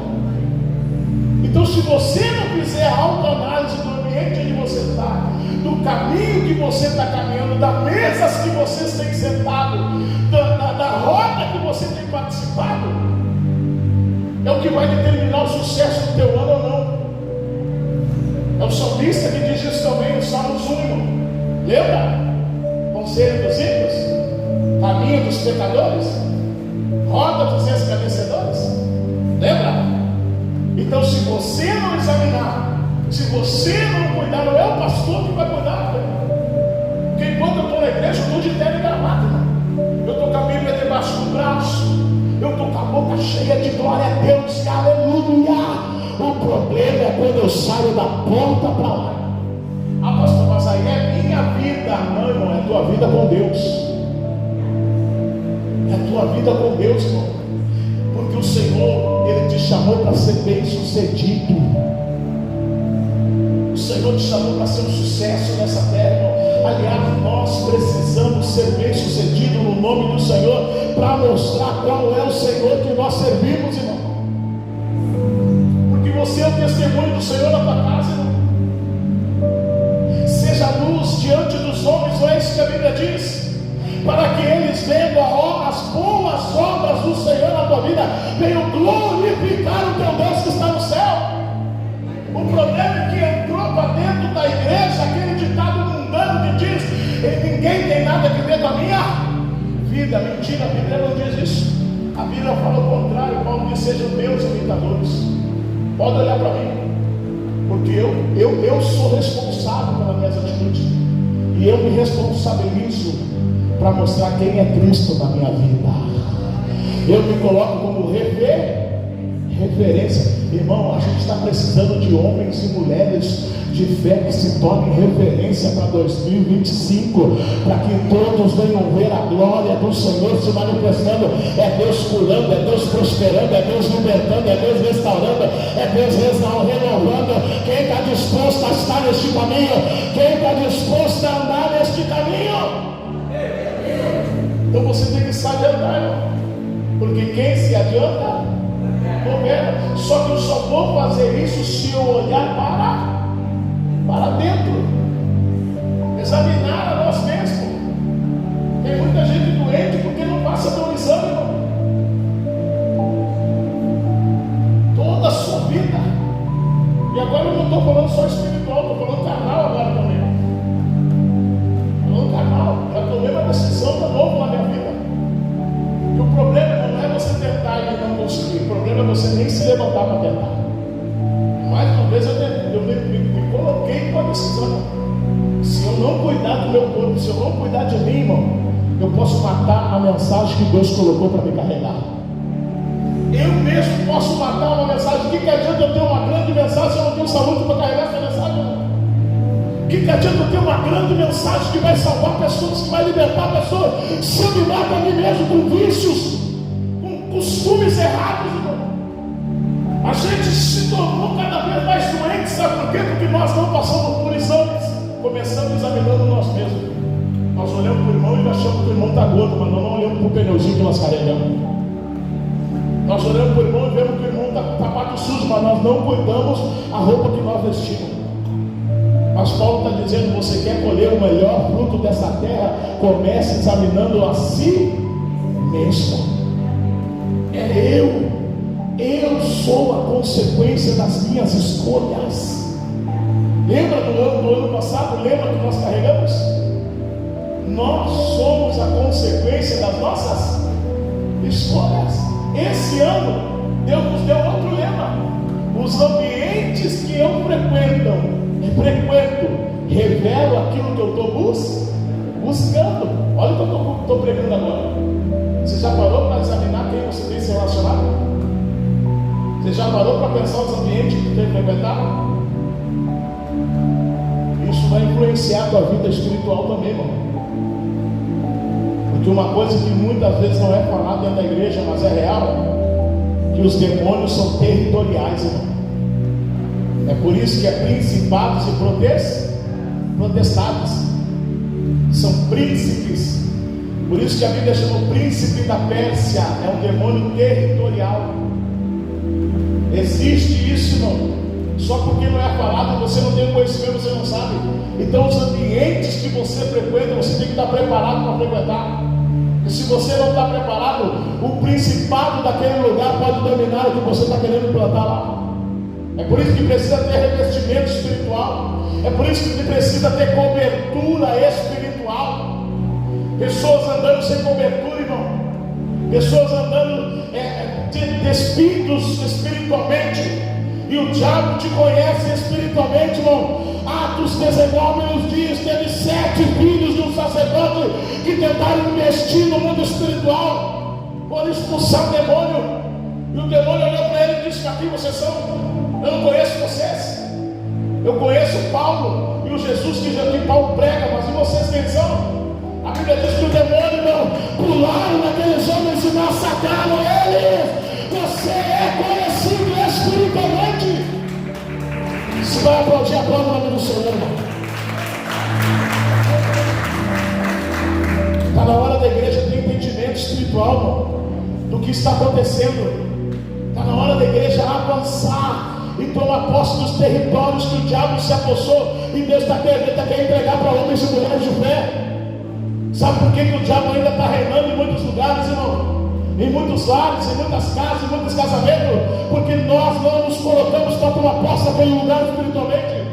Então, se você não fizer autoanálise do ambiente onde você está, do caminho que você está caminhando, das mesas que você tem sentado, da roda que você tem participado, é o que vai determinar o sucesso do teu ano ou não. É o salmista que diz isso também no Salmos 1. Lembra? Conselho dos ímpios, caminho dos pecadores, roda dos escarnecedores. Lembra? Então, se você não examinar, se você não cuidar, não é o pastor que vai cuidar, porque enquanto eu estou na igreja, eu estou de terno e gravata, eu estou com a Bíblia debaixo do braço, eu estou com a boca cheia de glória a Deus, e aleluia. O problema é quando eu saio da porta para lá. Ah, pastor, mas aí é minha vida. Não, irmão, é tua vida com Deus. É tua vida com Deus, irmão. Porque o Senhor, Ele te chamou para ser bem sucedido. O Senhor te chamou para ser um sucesso nessa terra, irmão. Aliás, nós precisamos ser bem sucedidos no nome do Senhor, para mostrar qual é o Senhor que nós servimos, irmão. Você é o testemunho do Senhor na tua casa, irmão. Seja luz diante dos homens, não é isso que a Bíblia diz? Para que eles vejam as boas obras do Senhor venho glorificar o teu Deus que está no céu. O problema é que entrou para dentro da igreja aquele ditado mundano que diz: ninguém tem nada que ver com a minha vida. Mentira, a Bíblia não diz isso. A Bíblia fala o contrário. Paulo diz: sejam meus imitadores. Pode olhar para mim, porque eu sou responsável pelas minhas atitudes, e eu me responsabilizo para mostrar quem é Cristo na minha vida. Eu me coloco como referência. Irmão, a gente está precisando de homens e mulheres de fé que se tornem referência para 2025, para que todos venham ver a glória do Senhor se manifestando. É Deus curando, é Deus prosperando, é Deus libertando, é Deus restaurando, é Deus renovando. Quem está disposto a estar neste caminho? Quem está disposto a andar neste caminho? Então você tem que se adiantar, irmão, porque quem se adianta governa. Só que eu só vou fazer isso se eu olhar para dentro, examinar a nós mesmos. Tem muita gente doente porque não passa pelo exame, irmão. Toda a sua vida. E agora eu não estou falando só espiritual, estou falando carnal agora também. Falando carnal, já tomei uma decisão de novo na minha vida. E o problema não é você tentar e não conseguir, o problema é você nem se levantar para tentar. Mais uma vez eu me coloquei com a decisão: se eu não cuidar do meu corpo, se eu não cuidar de mim, irmão, eu posso matar a mensagem que Deus colocou para me carregar. Eu mesmo posso matar uma mensagem. O que adianta eu ter uma grande mensagem se eu não tenho saúde para carregar essa mensagem? O que adianta eu ter uma grande mensagem que vai salvar pessoas, que vai libertar pessoas, se eu me mato a mim mesmo com vícios, com costumes errados, irmão? A gente se tornou cada vez mais doente, sabe por quê? Porque nós não passamos por exames. Começamos examinando nós mesmos. Nós olhamos para o irmão e achamos que o irmão está gordo, mas nós não olhamos para o pneuzinho que nós carregamos. Nós olhamos para o irmão e vemos que o irmão está com sapato sujo, mas nós não cuidamos a roupa que nós vestimos. Mas Paulo está dizendo: você quer colher o melhor fruto dessa terra? Comece examinando a si mesmo. Eu sou a consequência das minhas escolhas. Lembra do ano passado? Lembra que nós carregamos? Nós somos a consequência das nossas escolhas. Esse ano Deus nos deu outro lema: os ambientes que eu frequento revelo aquilo que eu estou buscando. Olha o que eu estou pregando agora. Você já parou para examinar quem você tem se relacionado? Você já parou para pensar nos ambientes que tem frequentado? Isso vai influenciar a tua vida espiritual também, irmão. Porque uma coisa que muitas vezes não é falada dentro da igreja, mas é real, que os demônios são territoriais, irmão. É por isso que é principados e potestades. São príncipes. Por isso que a Bíblia chama o príncipe da Pérsia. É um demônio territorial. Existe isso, irmão. Só porque não é falado, você não tem conhecimento, você não sabe. Então os ambientes que você frequenta, você tem que estar preparado para frequentar. E se você não está preparado, o principado daquele lugar pode dominar o que você está querendo plantar lá. É por isso que precisa ter revestimento espiritual. É por isso que precisa ter cobertura espiritual. Pessoas andando sem cobertura, irmão. Pessoas andando despidos espiritualmente. E o diabo te conhece espiritualmente, irmão. Atos 19 nos diz: teve 7 filhos de um sacerdote que tentaram investir no mundo espiritual, foram expulsar o demônio. E o demônio olhou para ele e disse: aqui vocês são. Eu não conheço vocês. Eu conheço Paulo e o Jesus que Paulo prega, mas e vocês quem são? A Bíblia diz que o demônio não pularam naqueles homens e massacraram eles. Você é conhecido espiritualmente. Se vai aplaudir, aplaude o nome do Senhor, irmão. Está na hora da igreja ter entendimento espiritual, irmão, do que está acontecendo. Está na hora da igreja avançar e tomar posse dos territórios que o diabo se apossou. E Deus está querendo entregar para homens e mulheres de fé. Sabe por que o diabo ainda está reinando em muitos lugares, irmão? em muitos lares, em muitas casas, em muitos casamentos, porque nós não nos colocamos para tomar posse daquele lugar espiritualmente,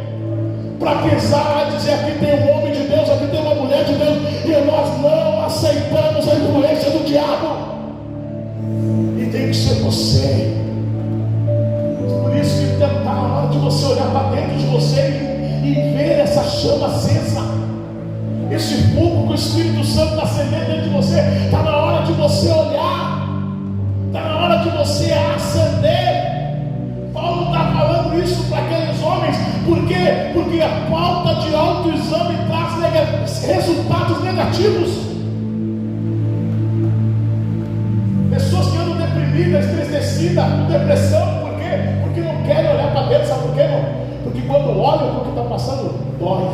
para pensar, dizer aqui tem um homem de Deus, aqui tem uma mulher de Deus, e nós não aceitamos a influência do diabo. E tem que ser você. Por isso que está na hora de você olhar para dentro de você e ver essa chama acesa, esse fogo que o Espírito Santo está acendendo dentro de você. Está na hora de você olhar, está na hora de você acender. Paulo está falando isso para aqueles homens. Por quê? Porque a falta de autoexame traz resultados negativos. Pessoas que andam deprimidas, entristecidas, com depressão. Por quê? Porque não querem olhar para dentro. Sabe por quê, irmão? Porque quando olham para o que está passando, dói.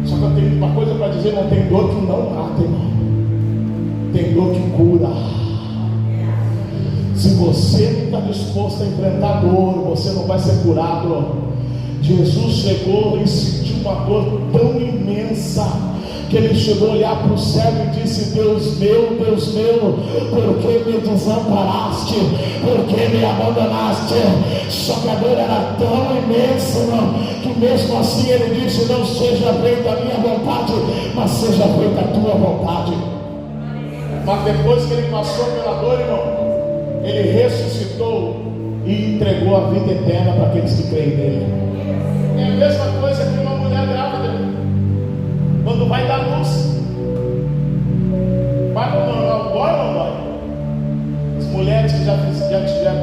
Só que eu tenho uma coisa para dizer: não tem dor que não mata, irmão. Tem dor que cura. Se você não está disposto a enfrentar dor, você não vai ser curado. Jesus chegou e sentiu uma dor tão imensa que ele chegou a olhar para o céu e disse: Deus meu, por que me desamparaste? Por que me abandonaste? Só que a dor era tão imensa, irmão, que mesmo assim ele disse: não seja feita a minha vontade, mas seja feita a tua vontade. Mas depois que ele passou pela dor, irmão, ele ressuscitou e entregou a vida eterna para aqueles que creem nele. É a mesma coisa que uma mulher grávida, quando vai dar luz, parto normal, dói ou não dói? As mulheres que já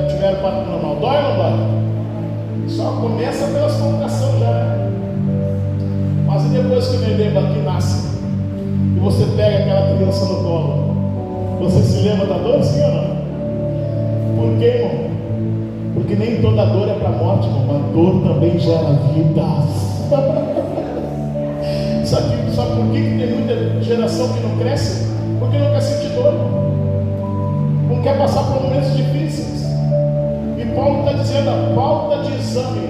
tiveram parto normal, dói ou não dói? Só começa pelas complicações já, né? Mas e depois que o neném aqui nasce e você pega aquela criança no colo, você se lembra da dor, sim ou não? Por quê, irmão? Porque nem toda dor é para a morte, irmão. A dor também gera vida. Sabe por que tem muita geração que não cresce? Porque não quer sentir dor, não quer passar por momentos difíceis. E Paulo está dizendo: a falta de exame,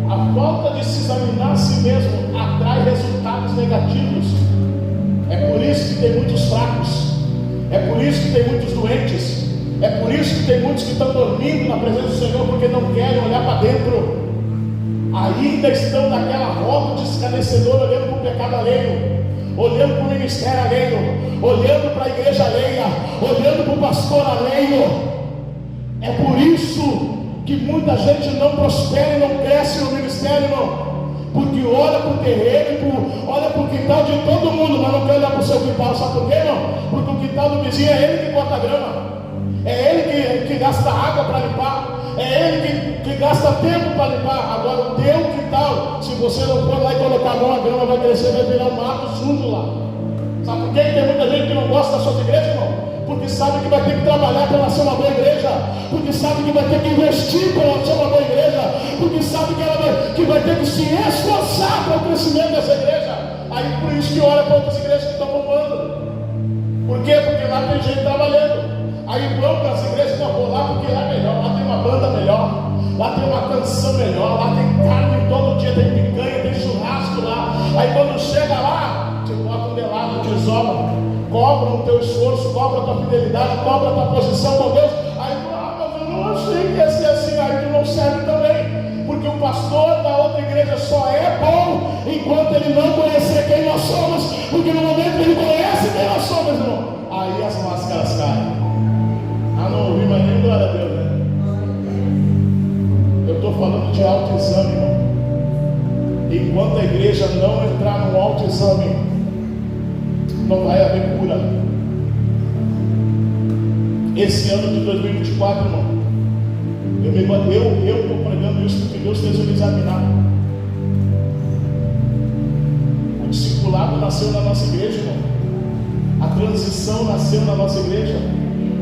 a falta de se examinar a si mesmo atrai resultados negativos. É por isso que tem muitos fracos, é por isso que tem muitos doentes, é por isso que tem muitos que estão dormindo na presença do Senhor, porque não querem olhar para dentro. Ainda estão naquela roda de escarnecedor, olhando para o pecado alheio, olhando para o ministério alheio, olhando para a igreja alheia, olhando para o pastor alheio. É por isso que muita gente não prospera e não cresce no ministério, não. Porque olha para o terreno, olha para o quintal de todo mundo, mas não quer olhar para o seu quintal. Sabe por quê, não? Porque o quintal do vizinho é ele que corta a grama, é ele que gasta água para limpar, é ele que gasta tempo para limpar. Agora o teu quintal, se você não for lá e colocar a mão, a grama vai crescer, vai virar um mato sujo lá. Sabe por que tem muita gente que não gosta da sua igreja, irmão? Porque sabe que vai ter que trabalhar para ela ser uma boa igreja, porque sabe que vai ter que investir para ela ser uma boa igreja, porque sabe que vai ter que se esforçar para o crescimento dessa igreja. Aí por isso que olha para outras igrejas que estão bombando. Por quê? Porque lá tem gente trabalhando. Aí vão para as igrejas, não vou lá porque lá é melhor, lá tem uma banda melhor, lá tem uma canção melhor, lá tem carne todo dia, tem picanha, tem churrasco lá. Aí quando chega lá, te bota um melado, te isola, cobra o teu esforço, cobra a tua fidelidade, cobra a tua posição com Deus. Aí tu, mas eu não achei que ia ser assim. Aí tu não serve também, porque o pastor da outra igreja só é bom enquanto ele não conhecer quem nós somos, porque no momento que ele conhece quem nós somos, irmão, aí as máscaras caem. Ah, não ouvi mais nem glória a Deus, né? Eu estou falando de autoexame, irmão. Enquanto a igreja não entrar no autoexame, não vai haver cura. Esse ano de 2024, irmão, eu estou pregando isso porque Deus fez eu me examinar. O discipulado nasceu na nossa igreja, irmão. A transição nasceu na nossa igreja.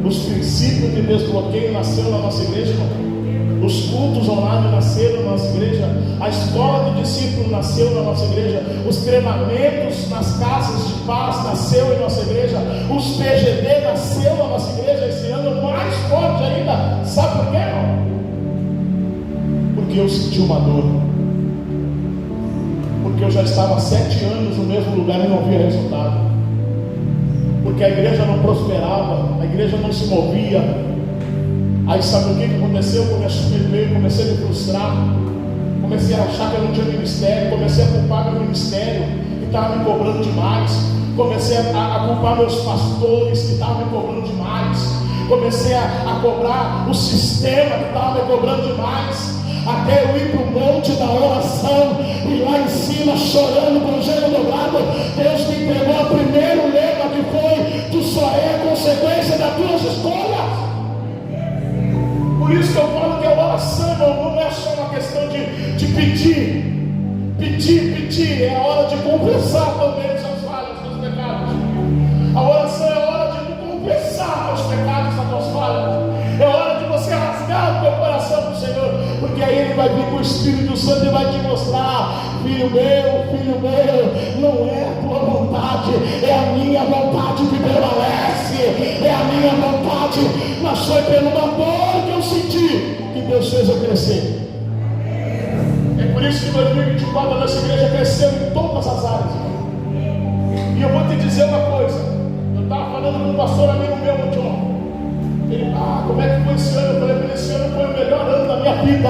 Os princípios de desbloqueio nasceram na nossa igreja, irmão. Os cultos online nasceram na nossa igreja. A escola de discípulos nasceu na nossa igreja. Os treinamentos nas casas de paz nasceu em nossa igreja. Os PGD nasceu na nossa igreja esse ano, mais forte ainda. Sabe por quê, irmão? Porque eu senti uma dor. Porque eu já estava há 7 anos no mesmo lugar e não via resultado. porque a igreja não prosperava, a igreja não se movia. Aí sabe o que aconteceu? Comecei a me frustrar, comecei a achar que eu não tinha ministério, comecei a culpar meu ministério, que estava me cobrando demais, comecei a culpar meus pastores, que estavam me cobrando demais, comecei a cobrar o sistema, que estava me cobrando demais, até eu ir para o monte da oração, e lá em cima, chorando com o joelho dobrado, Deus me entregou o primeiro lema, que foi: tu só é a consequência das tuas escolhas. Por isso que eu falo que a oração, irmão, não é só uma questão de pedir, é a hora de confessar também os seus falhas, os seus pecados. A oração é a hora de confessar os pecados, as tuas falhas. É hora de você rasgar o teu coração para o Senhor, porque aí Ele vai vir com o Espírito Santo e vai te mostrar: filho meu, não é a tua vontade, é a minha vontade que prevalece, é a minha vontade, mas foi pelo amor que eu senti que Deus fez eu crescer. É por isso que em 2024 a nossa igreja cresceu em todas as áreas. E eu vou te dizer uma coisa, eu estava falando com um pastor amigo meu ontem. Ele: como é que foi esse ano? Eu falei para ele: esse ano foi o melhor ano da minha vida.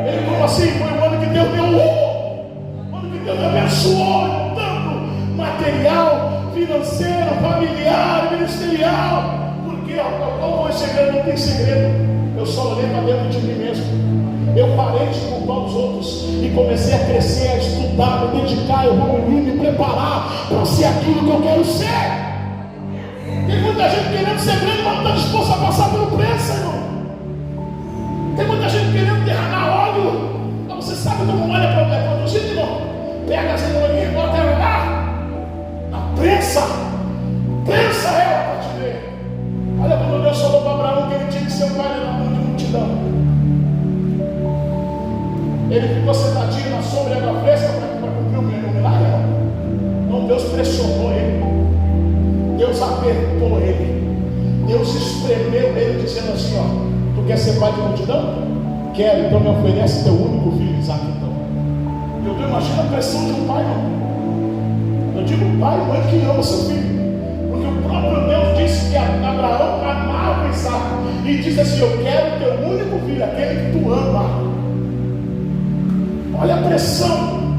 Ele: como assim? Foi o ano que Deus deu o ano que Deus me abençoou, tanto material, financeiro, familiar, ministerial. Porque qual foi o segredo? Não tem segredo. Eu só olhei para dentro de mim mesmo. Eu parei de culpar os outros e comecei a crescer, a estudar, me dedicar, evoluir, me preparar para ser aquilo que eu quero ser. Tem muita gente querendo ser grande, mas não está disposto a passar pelo preço, irmão. Tem muita gente querendo derramar óleo, mas você sabe como óleo é produzido, irmão? Pega a cenourinha e bota ela lá na prensa ela para te ver. Olha quando Deus falou para Abraão que ele tinha que ser um pai na mão de multidão. Ele ficou sentadinho na sombra e água fresca para cumprir o milagre. Não, Deus pressionou ele, Deus apertou ele, Deus espremeu ele, dizendo assim: tu quer ser pai de multidão? Quero, então me oferece teu único filho, Isaac. Então eu imagino a pressão de um pai, não. Eu digo pai e mãe que ama seu filho, porque o próprio Deus disse que Abraão amava Isaac, e disse assim: eu quero teu único filho, aquele que tu ama. Olha a pressão,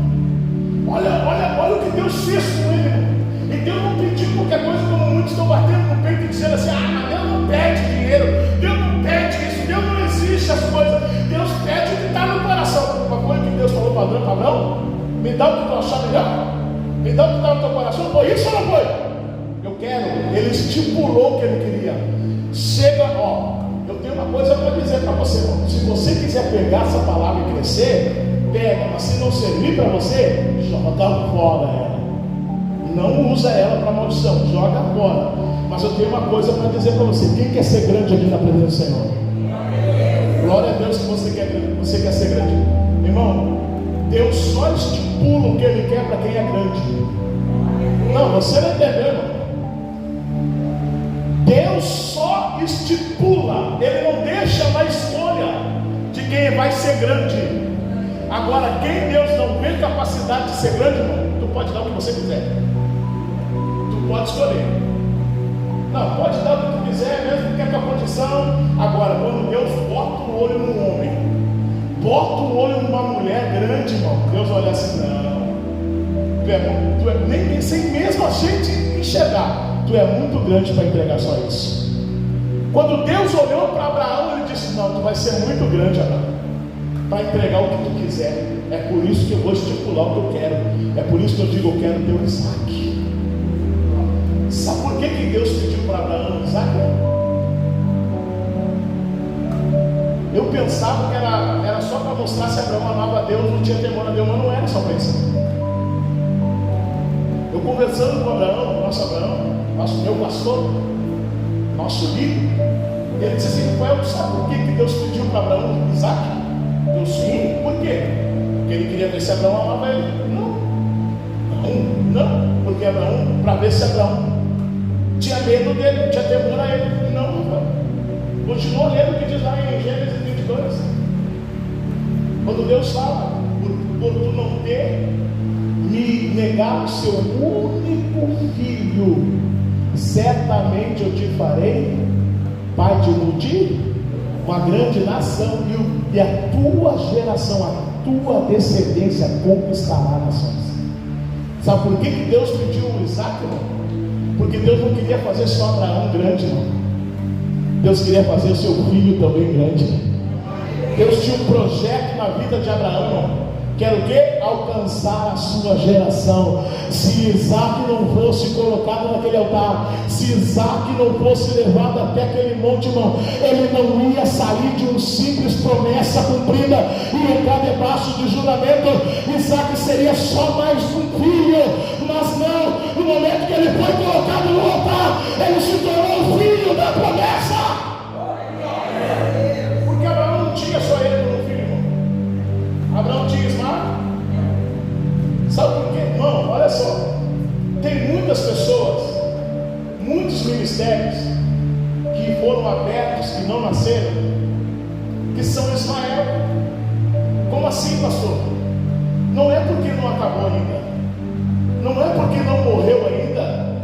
olha o que Deus fez com ele. E Deus não pediu qualquer coisa, como muitos estão batendo no peito e dizendo assim: mas Deus não pede dinheiro, Deus não pede isso, Deus não exige as coisas, Deus pede o que está no coração. Mas foi o que Deus falou para Abraão: me dá o que tu achar melhor, me dá o que está no teu coração. Foi isso ou não foi? Eu quero. Ele estipulou o que ele queria. Chega, eu tenho uma coisa para dizer para você, irmão. Se você quiser pegar essa palavra e crescer, pega, mas se não servir para você, joga fora ela. Não usa ela para maldição, joga fora. Mas eu tenho uma coisa para dizer para você: quem quer ser grande aqui na presença do Senhor? Glória a Deus que você quer ser grande. Irmão, Deus só estipula o que Ele quer para quem é grande. Não, você não entendeu, irmão. Deus só estipula, Ele não deixa na escolha de quem vai ser grande. Agora, quem Deus não vê capacidade de ser grande, irmão, tu pode dar o que você quiser. Tu pode escolher. Não, pode dar o que tu quiser, mesmo que é a tua condição. Agora, quando Deus bota o olho num homem, bota o olho numa mulher grande, irmão, Deus olha assim: não, tu é nem sem mesmo a gente enxergar, tu é muito grande para entregar só isso. Quando Deus olhou para Abraão, Ele disse: não, tu vai ser muito grande, Abraão, para entregar o que tu quiser. É por isso que eu vou estipular o que eu quero. É por isso que eu digo: eu quero teu Isaac. Sabe por que Deus pediu para Abraão Isaac? Eu pensava que era só para mostrar se Abraão amava a Deus, não tinha temor a Deus, mas não era só para isso. Eu conversando com Abraão, meu pastor, nosso líder, ele disse assim: Rafael, sabe por que Deus pediu para Abraão Isaac? Eu sim, por quê? Porque ele queria ver se Abraão amava ele. Não, porque Abraão, para ver se Abraão tinha medo dele, tinha temor a ele. Não. Continua lendo o que diz lá em Gênesis 22. Quando Deus fala: por tu não ter me negado o seu único filho, certamente eu te farei pai de uma grande nação, e a tua geração, a tua descendência conquistará nações. Sabe por que Deus pediu Isaac, irmão? Porque Deus não queria fazer só Abraão grande, não. Deus queria fazer o seu filho também grande. Deus tinha um projeto na vida de Abraão, irmão, que era o quê? Alcançar a sua geração. Se Isaac não fosse colocado naquele altar, se Isaac não fosse levado até aquele monte, irmão, ele não ia sair de uma simples promessa cumprida e entrar debaixo de juramento. Isaac seria só mais um filho, mas não, no momento que ele foi colocado no altar, ele se tornou o filho da promessa. Porque Abraão não tinha só ele como filho, irmão. Abraão tinha Ismael. Sabe por quê, irmão? Olha só, tem muitas pessoas, muitos ministérios que foram abertos, que não nasceram, que são Ismael. Como assim, pastor? Não é porque não acabou ainda, não é porque não morreu ainda,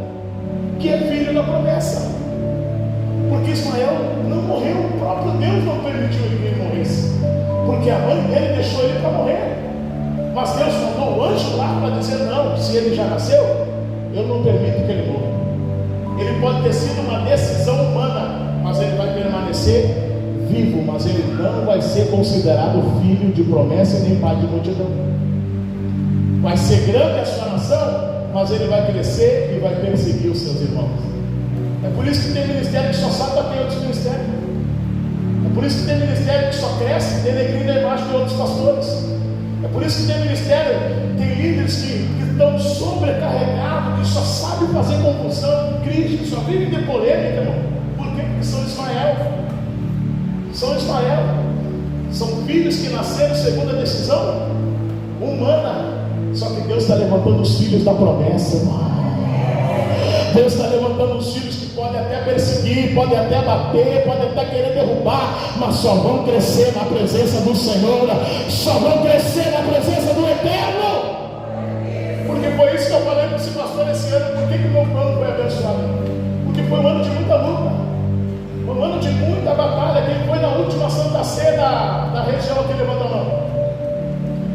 que é filho da promessa. Porque Ismael não morreu, o próprio Deus não permitiu que ele morresse, porque a mãe dele deixou ele para morrer. Mas Deus mandou o anjo lá para dizer: não, se ele já nasceu, eu não permito que ele morra. Ele pode ter sido uma decisão humana, mas ele vai permanecer vivo, mas ele não vai ser considerado filho de promessa nem pai de multidão. Vai ser grande a sua nação, mas ele vai crescer e vai perseguir os seus irmãos. É por isso que tem ministério que só sabe bater outros ministérios. É por isso que tem ministério que só cresce denegrindo a imagem de outros pastores. É por isso que tem ministério, tem líderes que estão sobrecarregados, que só sabem fazer confusão, crise, que só vivem de polêmica, irmão. Por quê? Porque são Ismael. São Ismael. São filhos que nasceram segundo a decisão humana. Só que Deus está levantando os filhos da promessa, irmão. Deus está levantando os filhos que podem até perseguir, podem até bater, podem até querer derrubar, mas só vão crescer na presença do Senhor, só vão crescer na presença do Eterno. Porque foi isso que eu falei para esse pastor esse ano. Por que meu plano foi abençoado? Porque foi um ano de muita luta, foi um ano de muita batalha. Quem foi na última Santa Ceia da região que levanta a mão?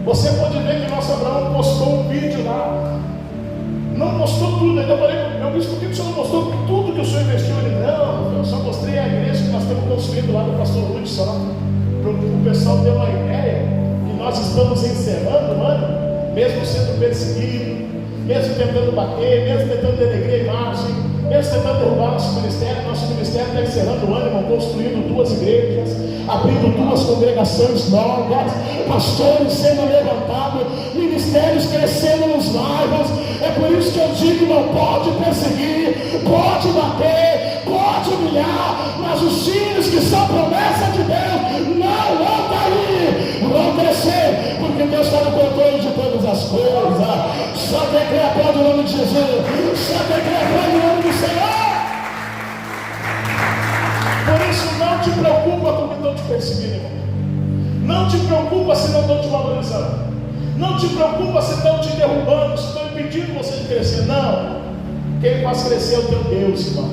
Você pode ver que nosso Abraão postou um vídeo lá. Não mostrou tudo. Ainda falei, meu bispo, por que o senhor não mostrou tudo que o senhor investiu? Ele: não, eu só mostrei a igreja que nós estamos construindo lá do pastor Ruth, só para o pessoal ter uma ideia que nós estamos encerrando o ano, mesmo sendo perseguido, mesmo tentando bater, mesmo tentando denegrir a imagem, mesmo tentando derrubar nosso ministério. Nosso ministério está encerrando o ano, irmão, construindo 2 igrejas, abrindo 2 congregações novas, pastores sendo levantados, ministérios crescendo nos bairros. É por isso que eu digo: não pode perseguir, pode bater, pode humilhar, mas os filhos que são promessa de Deus não vão cair, vão crescer, porque Deus está no controle de todas as coisas. Só quem crê pode o nome de Jesus, só quem crê pode o nome do Senhor. Por isso, não te preocupa com o que estão te perseguindo, irmão. Não te preocupa se não estão te valorizando. Não te preocupa se estão te derrubando, se estão impedindo você de crescer. Não. Quem faz crescer é o teu Deus, irmão.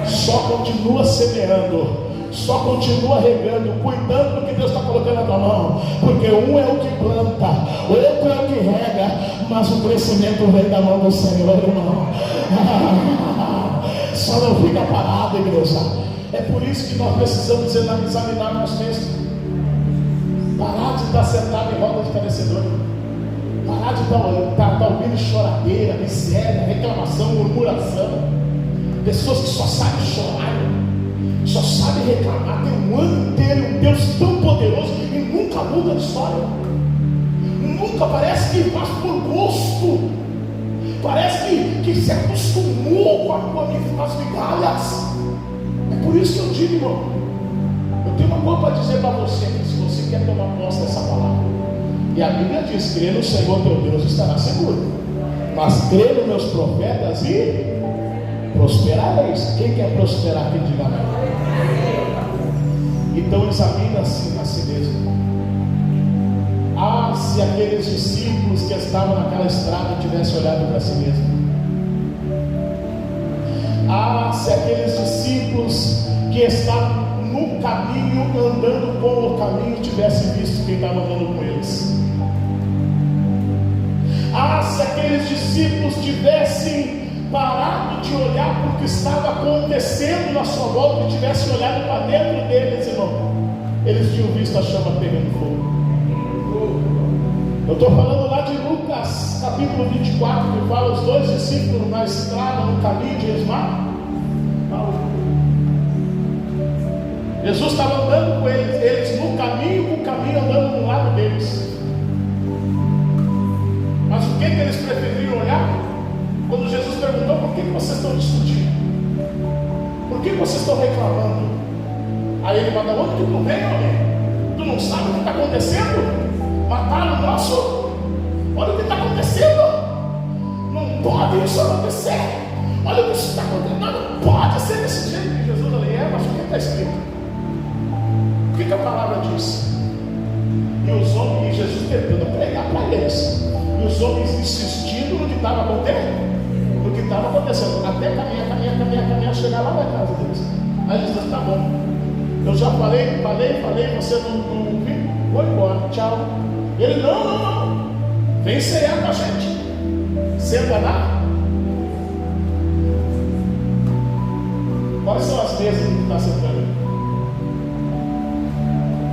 Só continua semeando, só continua regando, cuidando do que Deus está colocando na tua mão. Porque um é o que planta, outro é o que rega, mas o crescimento vem da mão do Senhor, irmão. Só não fica parado, igreja. É por isso que nós precisamos examinar nosso texto. Parar de estar sentado em roda de carecedor. Parar de estar ouvindo choradeira, miséria, reclamação, murmuração. Pessoas que só sabem chorar, só sabem reclamar. Tem um ano inteiro um Deus tão poderoso e nunca muda de história. Nunca, parece que faz por gosto. Parece que se acostumou com as migalhas. É por isso que eu digo, irmão, eu tenho uma coisa para dizer para você, se você quer tomar posse dessa palavra. E a Bíblia diz: crê no Senhor teu Deus estará seguro, mas crê nos meus profetas e prosperareis. Quem quer prosperar aqui, diga amém. Então examina assim a si mesmo. Se aqueles discípulos que estavam naquela estrada tivessem olhado para si mesmo, Ah, se aqueles discípulos que estavam no caminho, andando com o caminho, tivessem visto quem estava andando com eles. Ah, se aqueles discípulos tivessem parado de olhar para o que estava acontecendo na sua volta e tivessem olhado para dentro deles, irmão, eles tinham visto a chama pegando fogo. Eu estou falando lá de Lucas capítulo 24, que fala os dois discípulos na estrada, no caminho de Esmar. Jesus estava andando com eles no caminho, o caminho andando do lado deles. Mas o que eles preferiram olhar? Quando Jesus perguntou: por que vocês estão discutindo? Por que vocês estão reclamando? Aí ele manda: onde que tu vem, homem? Tu não sabe o que está acontecendo? Mataram o nosso? Olha o que está acontecendo. Não pode isso acontecer. Olha o que isso está acontecendo. Não pode ser desse jeito. E Jesus ali: mas o que está escrito? O que a palavra diz? E os homens, e Jesus tentando pregar para eles, e os homens insistindo no que estava acontecendo, no que estava acontecendo, até caminhar, chegar lá na casa deles. Aí Jesus disse: tá bom, eu já falei, você não viu? Vou embora, tchau. Ele: não, vem ceiar com a gente, senta lá. Quais são as mesas que está sentando?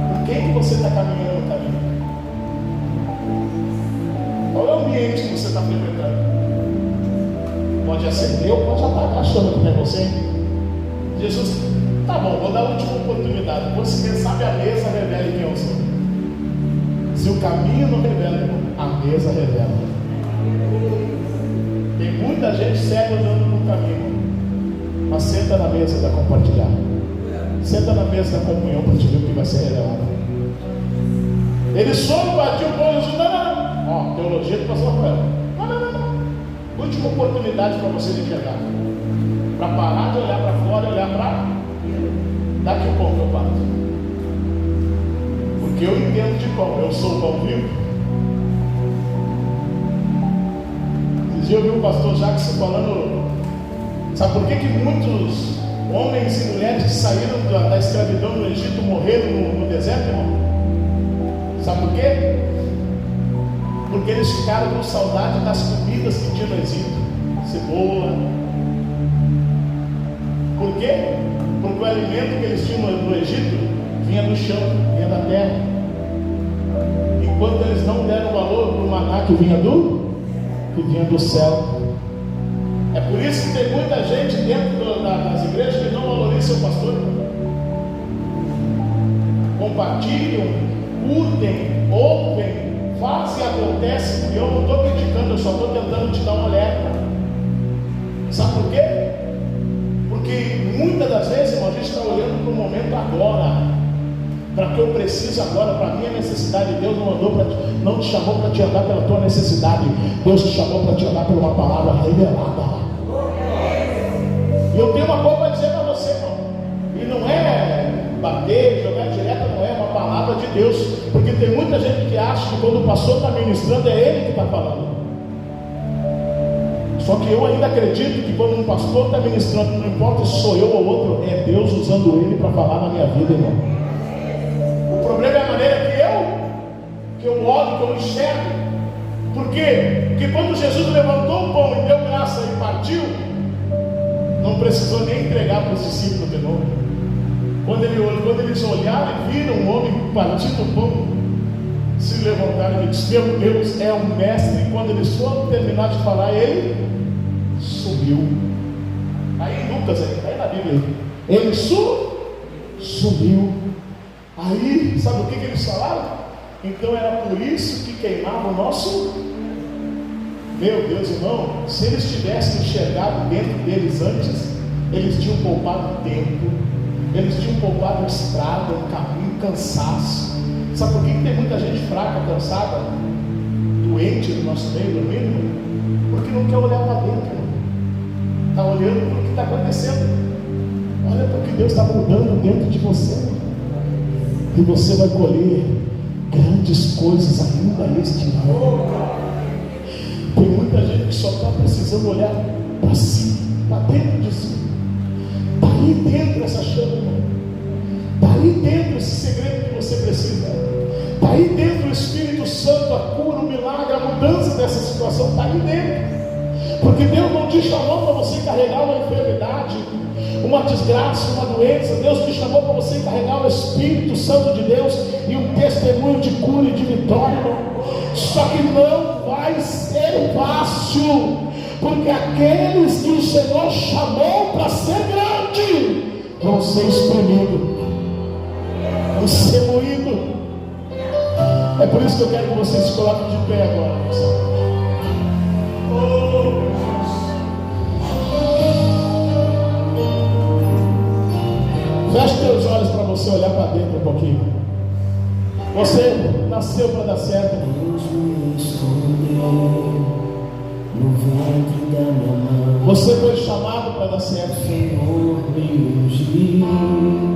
Por quem que você está caminhando no caminho? Qual é o ambiente que você está frequentando? Pode acender ou pode apagar a chama que tem você. Jesus: tá bom, vou dar a última oportunidade. Você, quem sabe a mesa revela quem eu sou. Se o caminho não revela, irmão, a mesa revela. Tem muita gente cega andando no caminho, mas senta na mesa para compartilhar. Senta na mesa da comunhão para te ver o que vai ser revelado. Eles foram, batiam o pão e Jesus: não. Teologia do pastor Rafael. Não. Última oportunidade para você enxergar. Para parar de olhar para fora e olhar para daqui a pouco eu paro. Porque eu entendo de pão, eu sou o pão vivo. Esses dias eu vi o pastor Jackson falando. Sabe por que muitos homens e mulheres que saíram da escravidão no Egito morreram no deserto, irmão? Sabe por quê? Porque eles ficaram com saudade das comidas que tinha no Egito. Cebola. Por quê? Porque o alimento que eles tinham no Egito vinha do chão, vinha da terra. Enquanto eles não deram valor para o maná que vinha do céu. É por isso que tem muita gente dentro das igrejas que não valoriza seu pastor. Compartilham, curtem, ouvem, fazem e acontece. E eu não estou criticando, eu só estou tentando te dar uma alerta. Sabe por quê? Porque muitas das vezes, irmão, a gente está olhando para o momento agora, para o que eu preciso agora, para a minha necessidade. Deus não te chamou para te andar pela tua necessidade. Deus te chamou para te andar por uma palavra revelada. E eu tenho uma coisa para dizer para você, irmão. E não é bater, jogar direto, não é uma palavra de Deus. Porque tem muita gente que acha que quando o pastor está ministrando, é ele que está falando. Só que eu ainda acredito que quando um pastor está ministrando, não importa se sou eu ou outro, é Deus usando ele para falar na minha vida, irmão. O problema é a maneira que eu olho, que eu enxergo. Por quê? Porque quando Jesus levantou o pão e deu graça e partiu, não precisou nem entregar para os discípulos de novo. Quando eles olharam e viram um homem partindo o pão, se levantaram e disseram: meu Deus, é um mestre. E quando eles foram terminar de falar, ele sumiu. Aí em Lucas, aí na Bíblia, ele sumiu. Aí, sabe o que eles falaram? Então era por isso que queimava o nosso. Meu Deus, irmão, se eles tivessem enxergado dentro deles antes, eles tinham poupado tempo, eles tinham poupado estrada, caminho, cansaço. Sabe por que tem muita gente fraca, cansada, doente no nosso meio, dormindo? Porque não quer olhar para dentro, está olhando para o que está acontecendo. Olha para o que Deus está mudando dentro de você, e você vai colher grandes coisas ainda este ano. Tem muita gente que só está precisando olhar para si, para dentro de si. aí dentro essa chama, irmão. Está aí dentro esse segredo que você precisa. Está aí dentro o Espírito Santo, a cura, o milagre, a mudança dessa situação. Está aí dentro. Porque Deus não te chamou para você carregar uma enfermidade, uma desgraça, uma doença. Deus te chamou para você carregar o Espírito Santo de Deus e um testemunho de cura e de vitória. Só que não vai ser fácil, porque aqueles que o Senhor chamou para ser grande vão ser espremidos, vão ser moídos. É por isso que eu quero que você se coloque de pé agora. Feche teus olhos para você olhar para dentro um pouquinho. Você nasceu para dar certo. Você foi chamado para dar certo.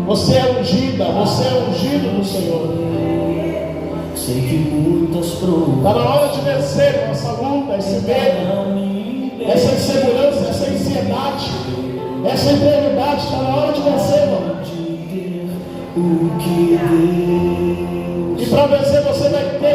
Você é ungida, você é ungido do Senhor. Está na hora de vencer essa luta, esse medo, essa insegurança, essa ansiedade, essa enfermidade. Está na hora de vencer, mano. E para vencer você vai ter